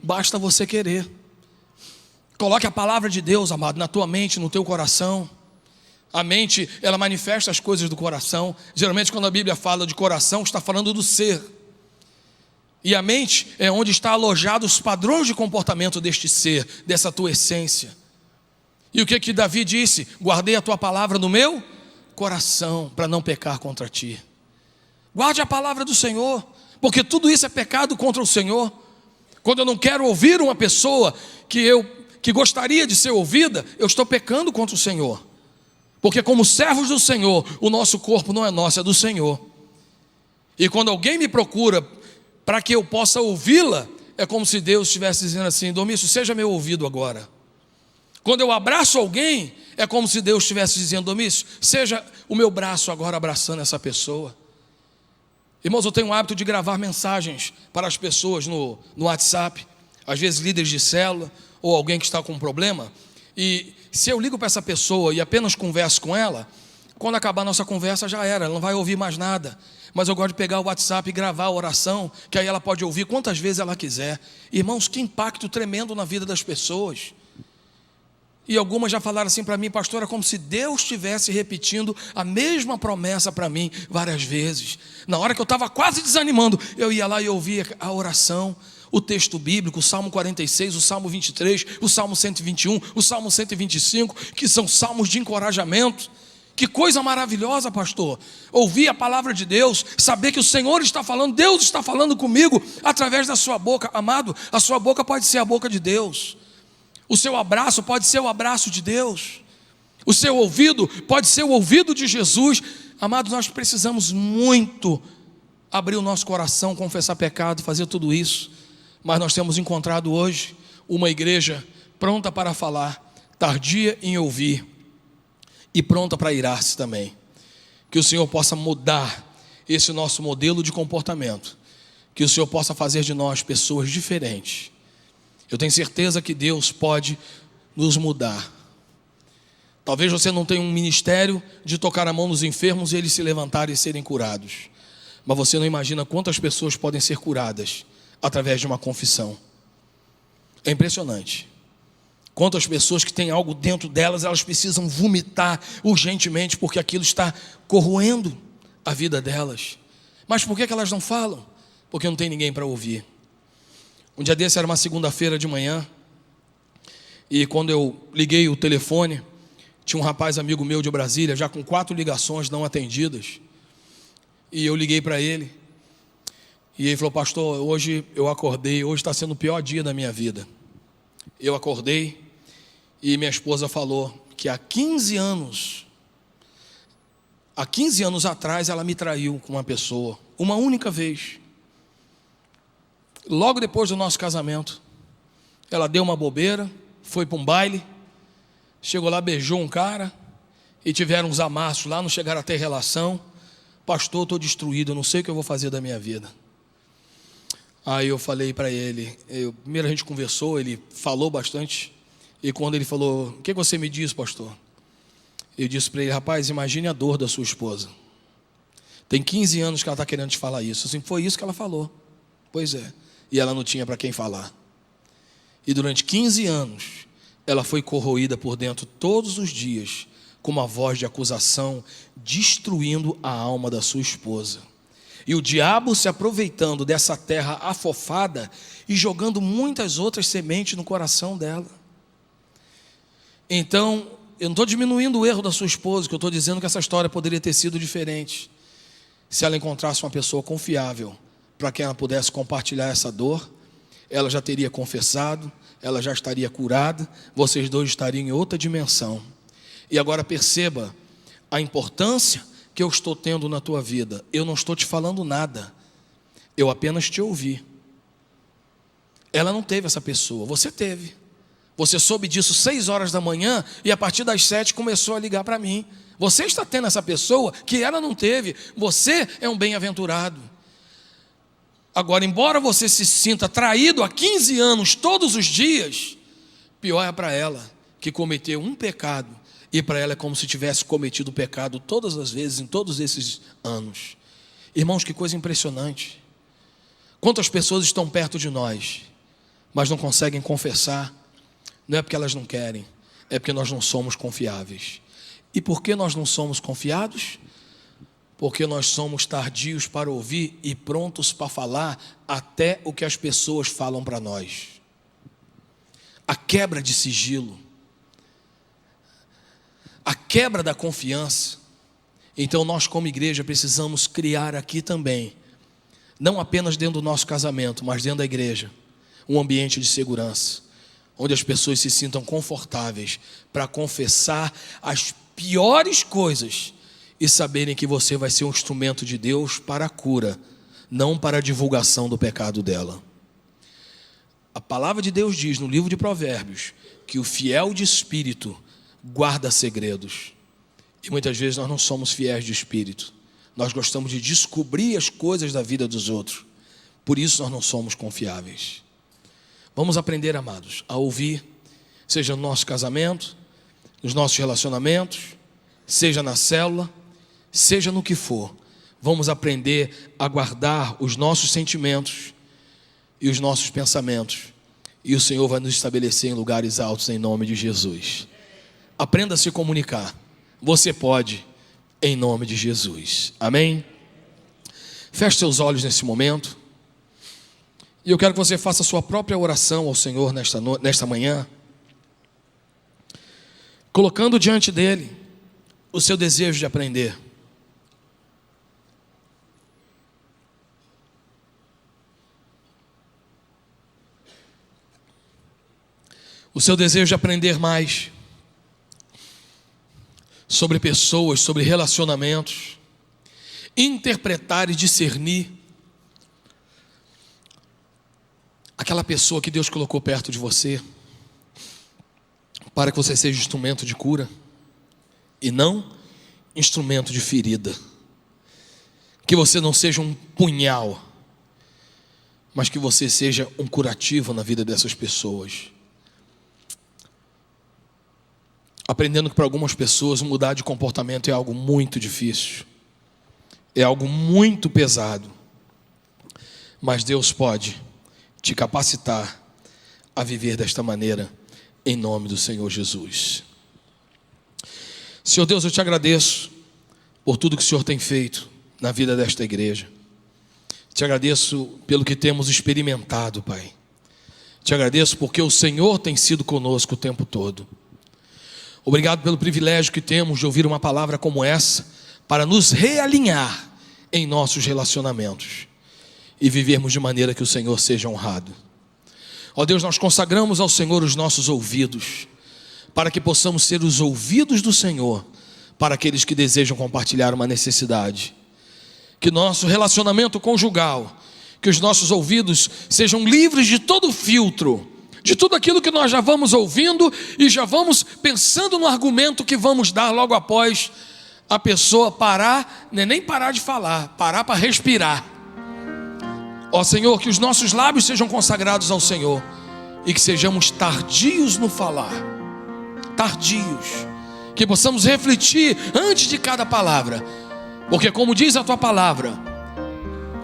G: basta você querer. Coloque a palavra de Deus, amado, na tua mente, no teu coração. A mente, ela manifesta as coisas do coração. Geralmente quando a Bíblia fala de coração, está falando do ser. E a mente é onde está alojado os padrões de comportamento deste ser, dessa tua essência. E o que Davi disse? Guardei a tua palavra no meu coração, para não pecar contra ti. Guarde a palavra do Senhor, porque tudo isso é pecado contra o Senhor. Quando eu não quero ouvir uma pessoa que gostaria de ser ouvida, eu estou pecando contra o Senhor. Porque como servos do Senhor, o nosso corpo não é nosso, é do Senhor. E quando alguém me procura para que eu possa ouvi-la, é como se Deus estivesse dizendo assim: Domício, seja meu ouvido agora. Quando eu abraço alguém, é como se Deus estivesse dizendo: Domício, seja o meu braço agora abraçando essa pessoa. Irmãos, eu tenho o hábito de gravar mensagens para as pessoas no WhatsApp, às vezes líderes de célula ou alguém que está com um problema. E se eu ligo para essa pessoa e apenas converso com ela, quando acabar a nossa conversa já era, ela não vai ouvir mais nada. Mas eu gosto de pegar o WhatsApp e gravar a oração, que aí ela pode ouvir quantas vezes ela quiser. Irmãos, que impacto tremendo na vida das pessoas. E algumas já falaram assim para mim: pastor, é como se Deus estivesse repetindo a mesma promessa para mim várias vezes. Na hora que eu estava quase desanimando, eu ia lá e ouvia a oração, o texto bíblico, o Salmo 46, o Salmo 23, o Salmo 121, o Salmo 125, que são salmos de encorajamento. Que coisa maravilhosa, pastor, ouvir a palavra de Deus, saber que o Senhor está falando, Deus está falando comigo através da sua boca. Amado, a sua boca pode ser a boca de Deus, o seu abraço pode ser o abraço de Deus, o seu ouvido pode ser o ouvido de Jesus. Amado, nós precisamos muito abrir o nosso coração, confessar pecado, fazer tudo isso. Mas nós temos encontrado hoje uma igreja pronta para falar, tardia em ouvir e pronta para irar-se também. Que o Senhor possa mudar esse nosso modelo de comportamento, que o Senhor possa fazer de nós pessoas diferentes. Eu tenho certeza que Deus pode nos mudar. Talvez você não tenha um ministério de tocar a mão nos enfermos e eles se levantarem e serem curados, mas você não imagina quantas pessoas podem ser curadas através de uma confissão. É impressionante. Quantas pessoas que têm algo dentro delas, elas precisam vomitar urgentemente, porque aquilo está corroendo a vida delas. Mas por que elas não falam? Porque não tem ninguém para ouvir. Um dia desse era uma segunda-feira de manhã, e quando eu liguei o telefone, tinha um rapaz amigo meu de Brasília, já com 4 ligações não atendidas, e eu liguei para ele, e ele falou: pastor, hoje eu acordei, hoje está sendo o pior dia da minha vida. Eu acordei, e minha esposa falou que há 15 anos atrás ela me traiu com uma pessoa, uma única vez. Logo depois do nosso casamento, ela deu uma bobeira, foi para um baile, chegou lá, beijou um cara, e tiveram uns amassos lá, não chegaram a ter relação. Pastor, estou destruído, eu não sei o que eu vou fazer da minha vida. Aí eu falei para ele, primeiro a gente conversou, ele falou bastante, e quando ele falou: o que você me diz, pastor? Eu disse para ele: rapaz, imagine a dor da sua esposa. Tem 15 anos que ela está querendo te falar isso. Assim, foi isso que ela falou. Pois é. E ela não tinha para quem falar. E durante 15 anos, ela foi corroída por dentro todos os dias, com uma voz de acusação, destruindo a alma da sua esposa. E o diabo se aproveitando dessa terra afofada e jogando muitas outras sementes no coração dela. Então, eu não estou diminuindo o erro da sua esposa, que eu estou dizendo que essa história poderia ter sido diferente se ela encontrasse uma pessoa confiável para quem ela pudesse compartilhar essa dor. Ela já teria confessado, ela já estaria curada, vocês dois estariam em outra dimensão. E agora perceba a importância que eu estou tendo na tua vida. Eu não estou te falando nada, eu apenas te ouvi. Ela não teve essa pessoa, você teve. Você soube disso 6 horas da manhã e a partir das 7 começou a ligar para mim. Você está tendo essa pessoa que ela não teve. Você é um bem-aventurado. Agora, embora você se sinta traído há 15 anos todos os dias, pior é para ela que cometeu um pecado, e para ela é como se tivesse cometido pecado todas as vezes em todos esses anos. Irmãos, que coisa impressionante. Quantas pessoas estão perto de nós, mas não conseguem confessar? Não é porque elas não querem, é porque nós não somos confiáveis. E por que nós não somos confiados? Porque nós somos tardios para ouvir e prontos para falar até o que as pessoas falam para nós. A quebra de sigilo, a quebra da confiança. Então nós como igreja precisamos criar aqui também, não apenas dentro do nosso casamento, mas dentro da igreja, um ambiente de segurança, onde as pessoas se sintam confortáveis para confessar as piores coisas e saberem que você vai ser um instrumento de Deus para a cura, não para a divulgação do pecado dela. A palavra de Deus diz no livro de Provérbios que o fiel de espírito guarda segredos. E muitas vezes nós não somos fiéis de espírito. Nós gostamos de descobrir as coisas da vida dos outros. Por isso nós não somos confiáveis. Vamos aprender, amados, a ouvir, seja no nosso casamento, nos nossos relacionamentos, seja na célula, seja no que for. Vamos aprender a guardar os nossos sentimentos e os nossos pensamentos. E o Senhor vai nos estabelecer em lugares altos em nome de Jesus. Aprenda a se comunicar. Você pode, em nome de Jesus. Amém? Feche seus olhos nesse momento. E eu quero que você faça a sua própria oração ao Senhor nesta manhã, colocando diante dele o seu desejo de aprender. O seu desejo de aprender mais sobre pessoas, sobre relacionamentos, interpretar e discernir aquela pessoa que Deus colocou perto de você, para que você seja instrumento de cura e não instrumento de ferida. Que você não seja um punhal, mas que você seja um curativo na vida dessas pessoas. Aprendendo que para algumas pessoas mudar de comportamento é algo muito difícil, é algo muito pesado, mas Deus pode te capacitar a viver desta maneira, em nome do Senhor Jesus. Senhor Deus, eu te agradeço por tudo que o Senhor tem feito na vida desta igreja. Te agradeço pelo que temos experimentado, Pai. Te agradeço porque o Senhor tem sido conosco o tempo todo. Obrigado pelo privilégio que temos de ouvir uma palavra como essa, para nos realinhar em nossos relacionamentos e vivermos de maneira que o Senhor seja honrado. Ó Deus, nós consagramos ao Senhor os nossos ouvidos, para que possamos ser os ouvidos do Senhor para aqueles que desejam compartilhar uma necessidade. Que nosso relacionamento conjugal, que os nossos ouvidos sejam livres de todo filtro, de tudo aquilo que nós já vamos ouvindo e já vamos pensando no argumento que vamos dar logo após a pessoa parar, nem parar de falar, parar para respirar. Ó Senhor, que os nossos lábios sejam consagrados ao Senhor e que sejamos tardios no falar, tardios, que possamos refletir antes de cada palavra, porque como diz a tua palavra,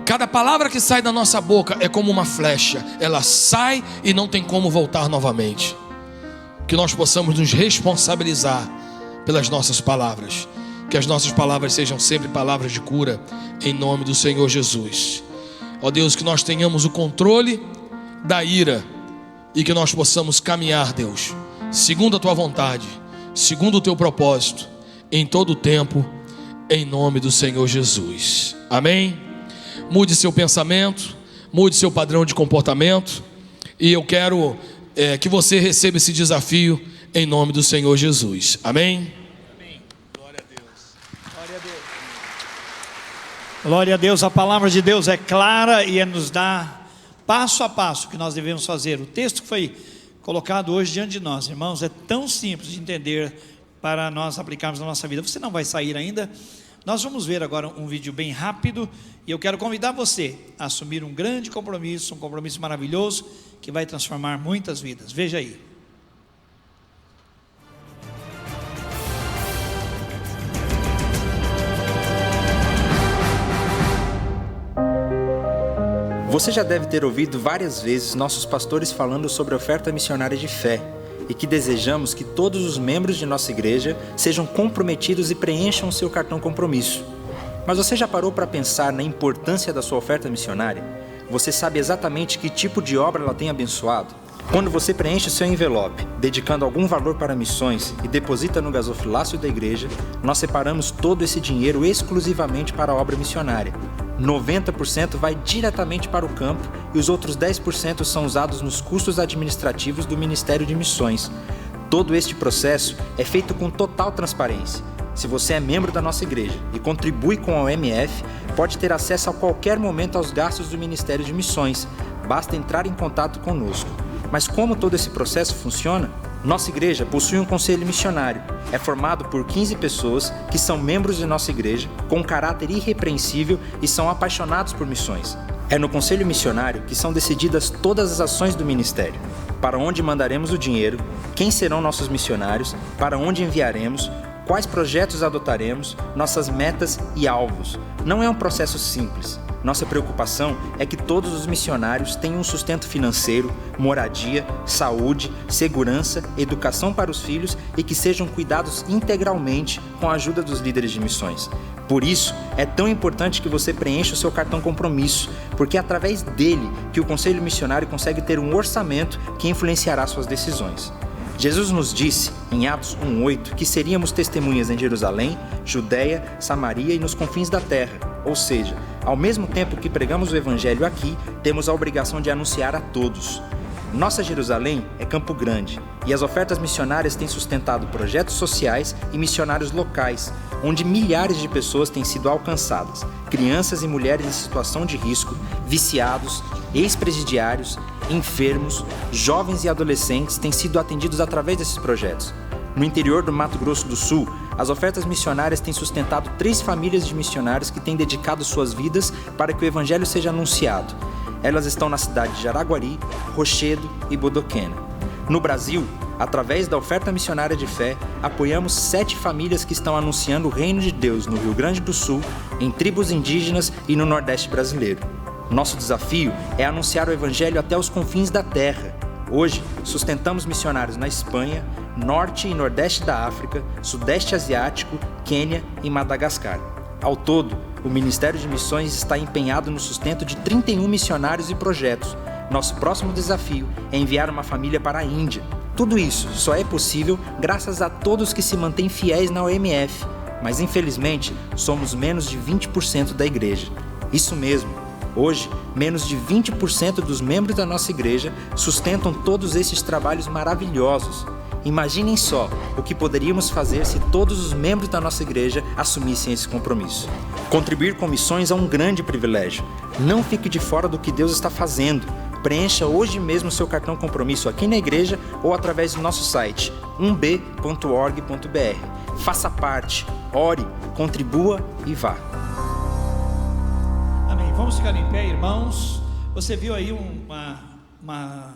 G: cada palavra que sai da nossa boca é como uma flecha, ela sai e não tem como voltar novamente. Que nós possamos nos responsabilizar pelas nossas palavras, que as nossas palavras sejam sempre palavras de cura, em nome do Senhor Jesus. Ó Deus, que nós tenhamos o controle da ira e que nós possamos caminhar, Deus, segundo a tua vontade, segundo o teu propósito, em todo o tempo, em nome do Senhor Jesus. Amém? Mude seu pensamento, mude seu padrão de comportamento, e eu quero que você receba esse desafio em nome do Senhor Jesus. Amém?
E: Amém. Glória a Deus. Glória a Deus. Glória a Deus. A palavra de Deus é clara e nos dá passo a passo o que nós devemos fazer. O texto que foi colocado hoje diante de nós, irmãos, é tão simples de entender para nós aplicarmos na nossa vida. Você não vai sair ainda. Nós vamos ver agora um vídeo bem rápido e eu quero convidar você a assumir um grande compromisso, um compromisso maravilhoso que vai transformar muitas vidas. Veja aí.
C: Você já deve ter ouvido várias vezes nossos pastores falando sobre a oferta missionária de fé e que desejamos que todos os membros de nossa igreja sejam comprometidos e preencham o seu cartão compromisso. Mas você já parou para pensar na importância da sua oferta missionária? Você sabe exatamente que tipo de obra ela tem abençoado? Quando você preenche o seu envelope, dedicando algum valor para missões e deposita no gasofilácio da igreja, nós separamos todo esse dinheiro exclusivamente para a obra missionária. 90% vai diretamente para o campo e os outros 10% são usados nos custos administrativos do Ministério de Missões. Todo este processo é feito com total transparência. Se você é membro da nossa igreja e contribui com a OMF, pode ter acesso a qualquer momento aos gastos do Ministério de Missões. Basta entrar em contato conosco. Mas como todo esse processo funciona? Nossa igreja possui um conselho missionário. É formado por 15 pessoas que são membros de nossa igreja, com um caráter irrepreensível e são apaixonados por missões. É no conselho missionário que são decididas todas as ações do ministério. Para onde mandaremos o dinheiro, quem serão nossos missionários, para onde enviaremos, quais projetos adotaremos, nossas metas e alvos. Não é um processo simples. Nossa preocupação é que todos os missionários tenham um sustento financeiro, moradia, saúde, segurança, educação para os filhos e que sejam cuidados integralmente com a ajuda dos líderes de missões. Por isso, é tão importante que você preencha o seu cartão compromisso, porque é através dele que o Conselho Missionário consegue ter um orçamento que influenciará suas decisões. Jesus nos disse, em Atos 1:8, que seríamos testemunhas em Jerusalém, Judeia, Samaria e nos confins da terra. Ou seja, ao mesmo tempo que pregamos o Evangelho aqui, temos a obrigação de anunciar a todos. Nossa Jerusalém é Campo Grande, e as ofertas missionárias têm sustentado projetos sociais e missionários locais, onde milhares de pessoas têm sido alcançadas, crianças e mulheres em situação de risco, viciados, ex-presidiários, enfermos, jovens e adolescentes têm sido atendidos através desses projetos. No interior do Mato Grosso do Sul, as ofertas missionárias têm sustentado 3 famílias de missionários que têm dedicado suas vidas para que o Evangelho seja anunciado. Elas estão na cidade de Araguari, Rochedo e Bodoquena. No Brasil, através da oferta missionária de fé, apoiamos 7 famílias que estão anunciando o reino de Deus no Rio Grande do Sul, em tribos indígenas e no Nordeste brasileiro. Nosso desafio é anunciar o Evangelho até os confins da terra. Hoje, sustentamos missionários na Espanha, Norte e Nordeste da África, Sudeste Asiático, Quênia e Madagascar. Ao todo, o Ministério de Missões está empenhado no sustento de 31 missionários e projetos. Nosso próximo desafio é enviar uma família para a Índia. Tudo isso só é possível graças a todos que se mantêm fiéis na OMF, mas infelizmente somos menos de 20% da igreja. Isso mesmo. Hoje, menos de 20% dos membros da nossa igreja sustentam todos esses trabalhos maravilhosos. Imaginem só o que poderíamos fazer se todos os membros da nossa igreja assumissem esse compromisso. Contribuir com missões é um grande privilégio. Não fique de fora do que Deus está fazendo. Preencha hoje mesmo seu cartão compromisso aqui na igreja ou através do nosso site 1b.org.br. Faça parte, ore, contribua e vá.
E: Amém. Vamos ficar em pé, irmãos. Você viu aí uma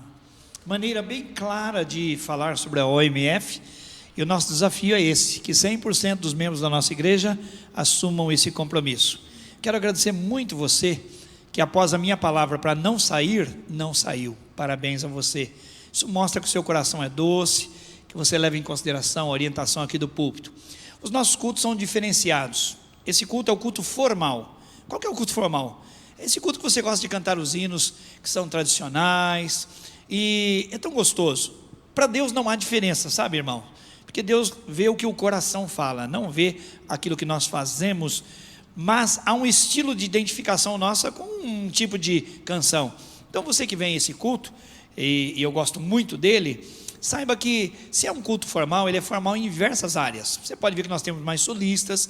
E: maneira bem clara de falar sobre a OMF, e o nosso desafio é esse, que 100% dos membros da nossa igreja assumam esse compromisso. Quero agradecer muito você, que após a minha palavra para não sair, não saiu. Parabéns a você. Isso mostra que o seu coração é doce, que você leva em consideração a orientação aqui do púlpito. Os nossos cultos são diferenciados. Esse culto é o culto formal. Qual que é o culto formal? É esse culto que você gosta de cantar os hinos que são tradicionais, e é tão gostoso. Para Deus não há diferença, sabe, irmão? Porque Deus vê o que o coração fala, não vê aquilo que nós fazemos, mas há um estilo de identificação nossa com um tipo de canção. Então você que vem a esse culto, e eu gosto muito dele, saiba que se é um culto formal, ele é formal em diversas áreas. Você pode ver que nós temos mais solistas,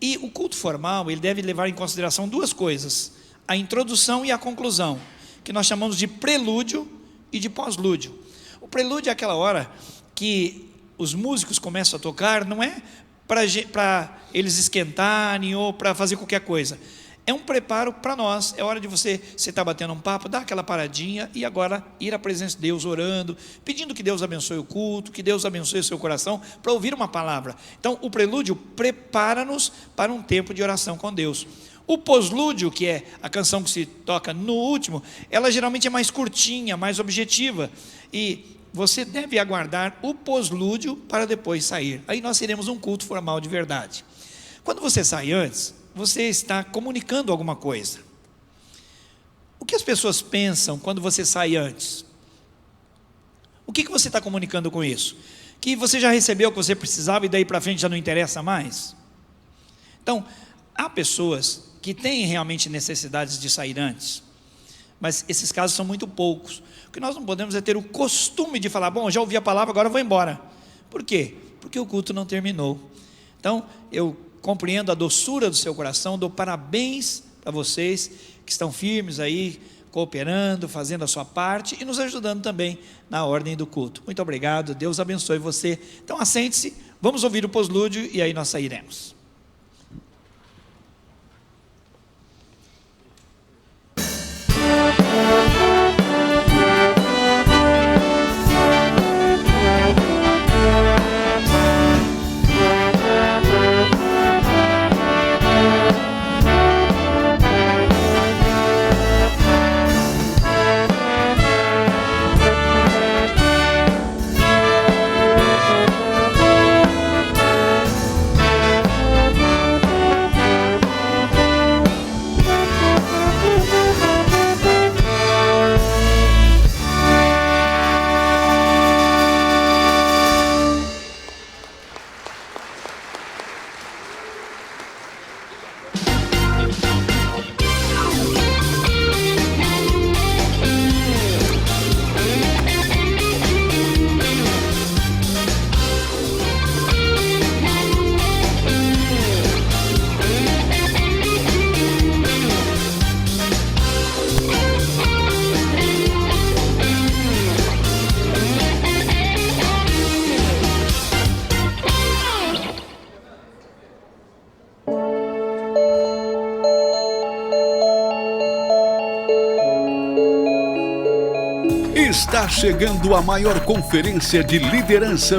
E: e o culto formal, ele deve levar em consideração 2 coisas: a introdução e a conclusão, que nós chamamos de prelúdio e de pós-lúdio. O prelúdio é aquela hora que os músicos começam a tocar, não é para eles esquentarem ou para fazer qualquer coisa, é um preparo para nós. É hora de você estar batendo um papo, dar aquela paradinha e agora ir à presença de Deus, orando, pedindo que Deus abençoe o culto, que Deus abençoe o seu coração para ouvir uma palavra. Então o prelúdio prepara-nos para um tempo de oração com Deus. O pós-lúdio, que é a canção que se toca no último, ela geralmente é mais curtinha, mais objetiva, e você deve aguardar o pós-lúdio para depois sair. Aí nós teremos um culto formal de verdade. Quando você sai antes, você está comunicando alguma coisa. O que as pessoas pensam quando você sai antes? O que você está comunicando com isso? Que você já recebeu o que você precisava e daí para frente já não interessa mais? Então, há pessoas que têm realmente necessidades de sair antes, mas esses casos são muito poucos. O que nós não podemos é ter o costume de falar: bom, já ouvi a palavra, agora eu vou embora. Por quê? Porque o culto não terminou. Então, eu compreendo a doçura do seu coração, dou parabéns para vocês que estão firmes aí, cooperando, fazendo a sua parte e nos ajudando também na ordem do culto. Muito obrigado, Deus abençoe você. Então assente-se, vamos ouvir o pós-lúdio e aí nós sairemos.
I: Está chegando a maior conferência de liderança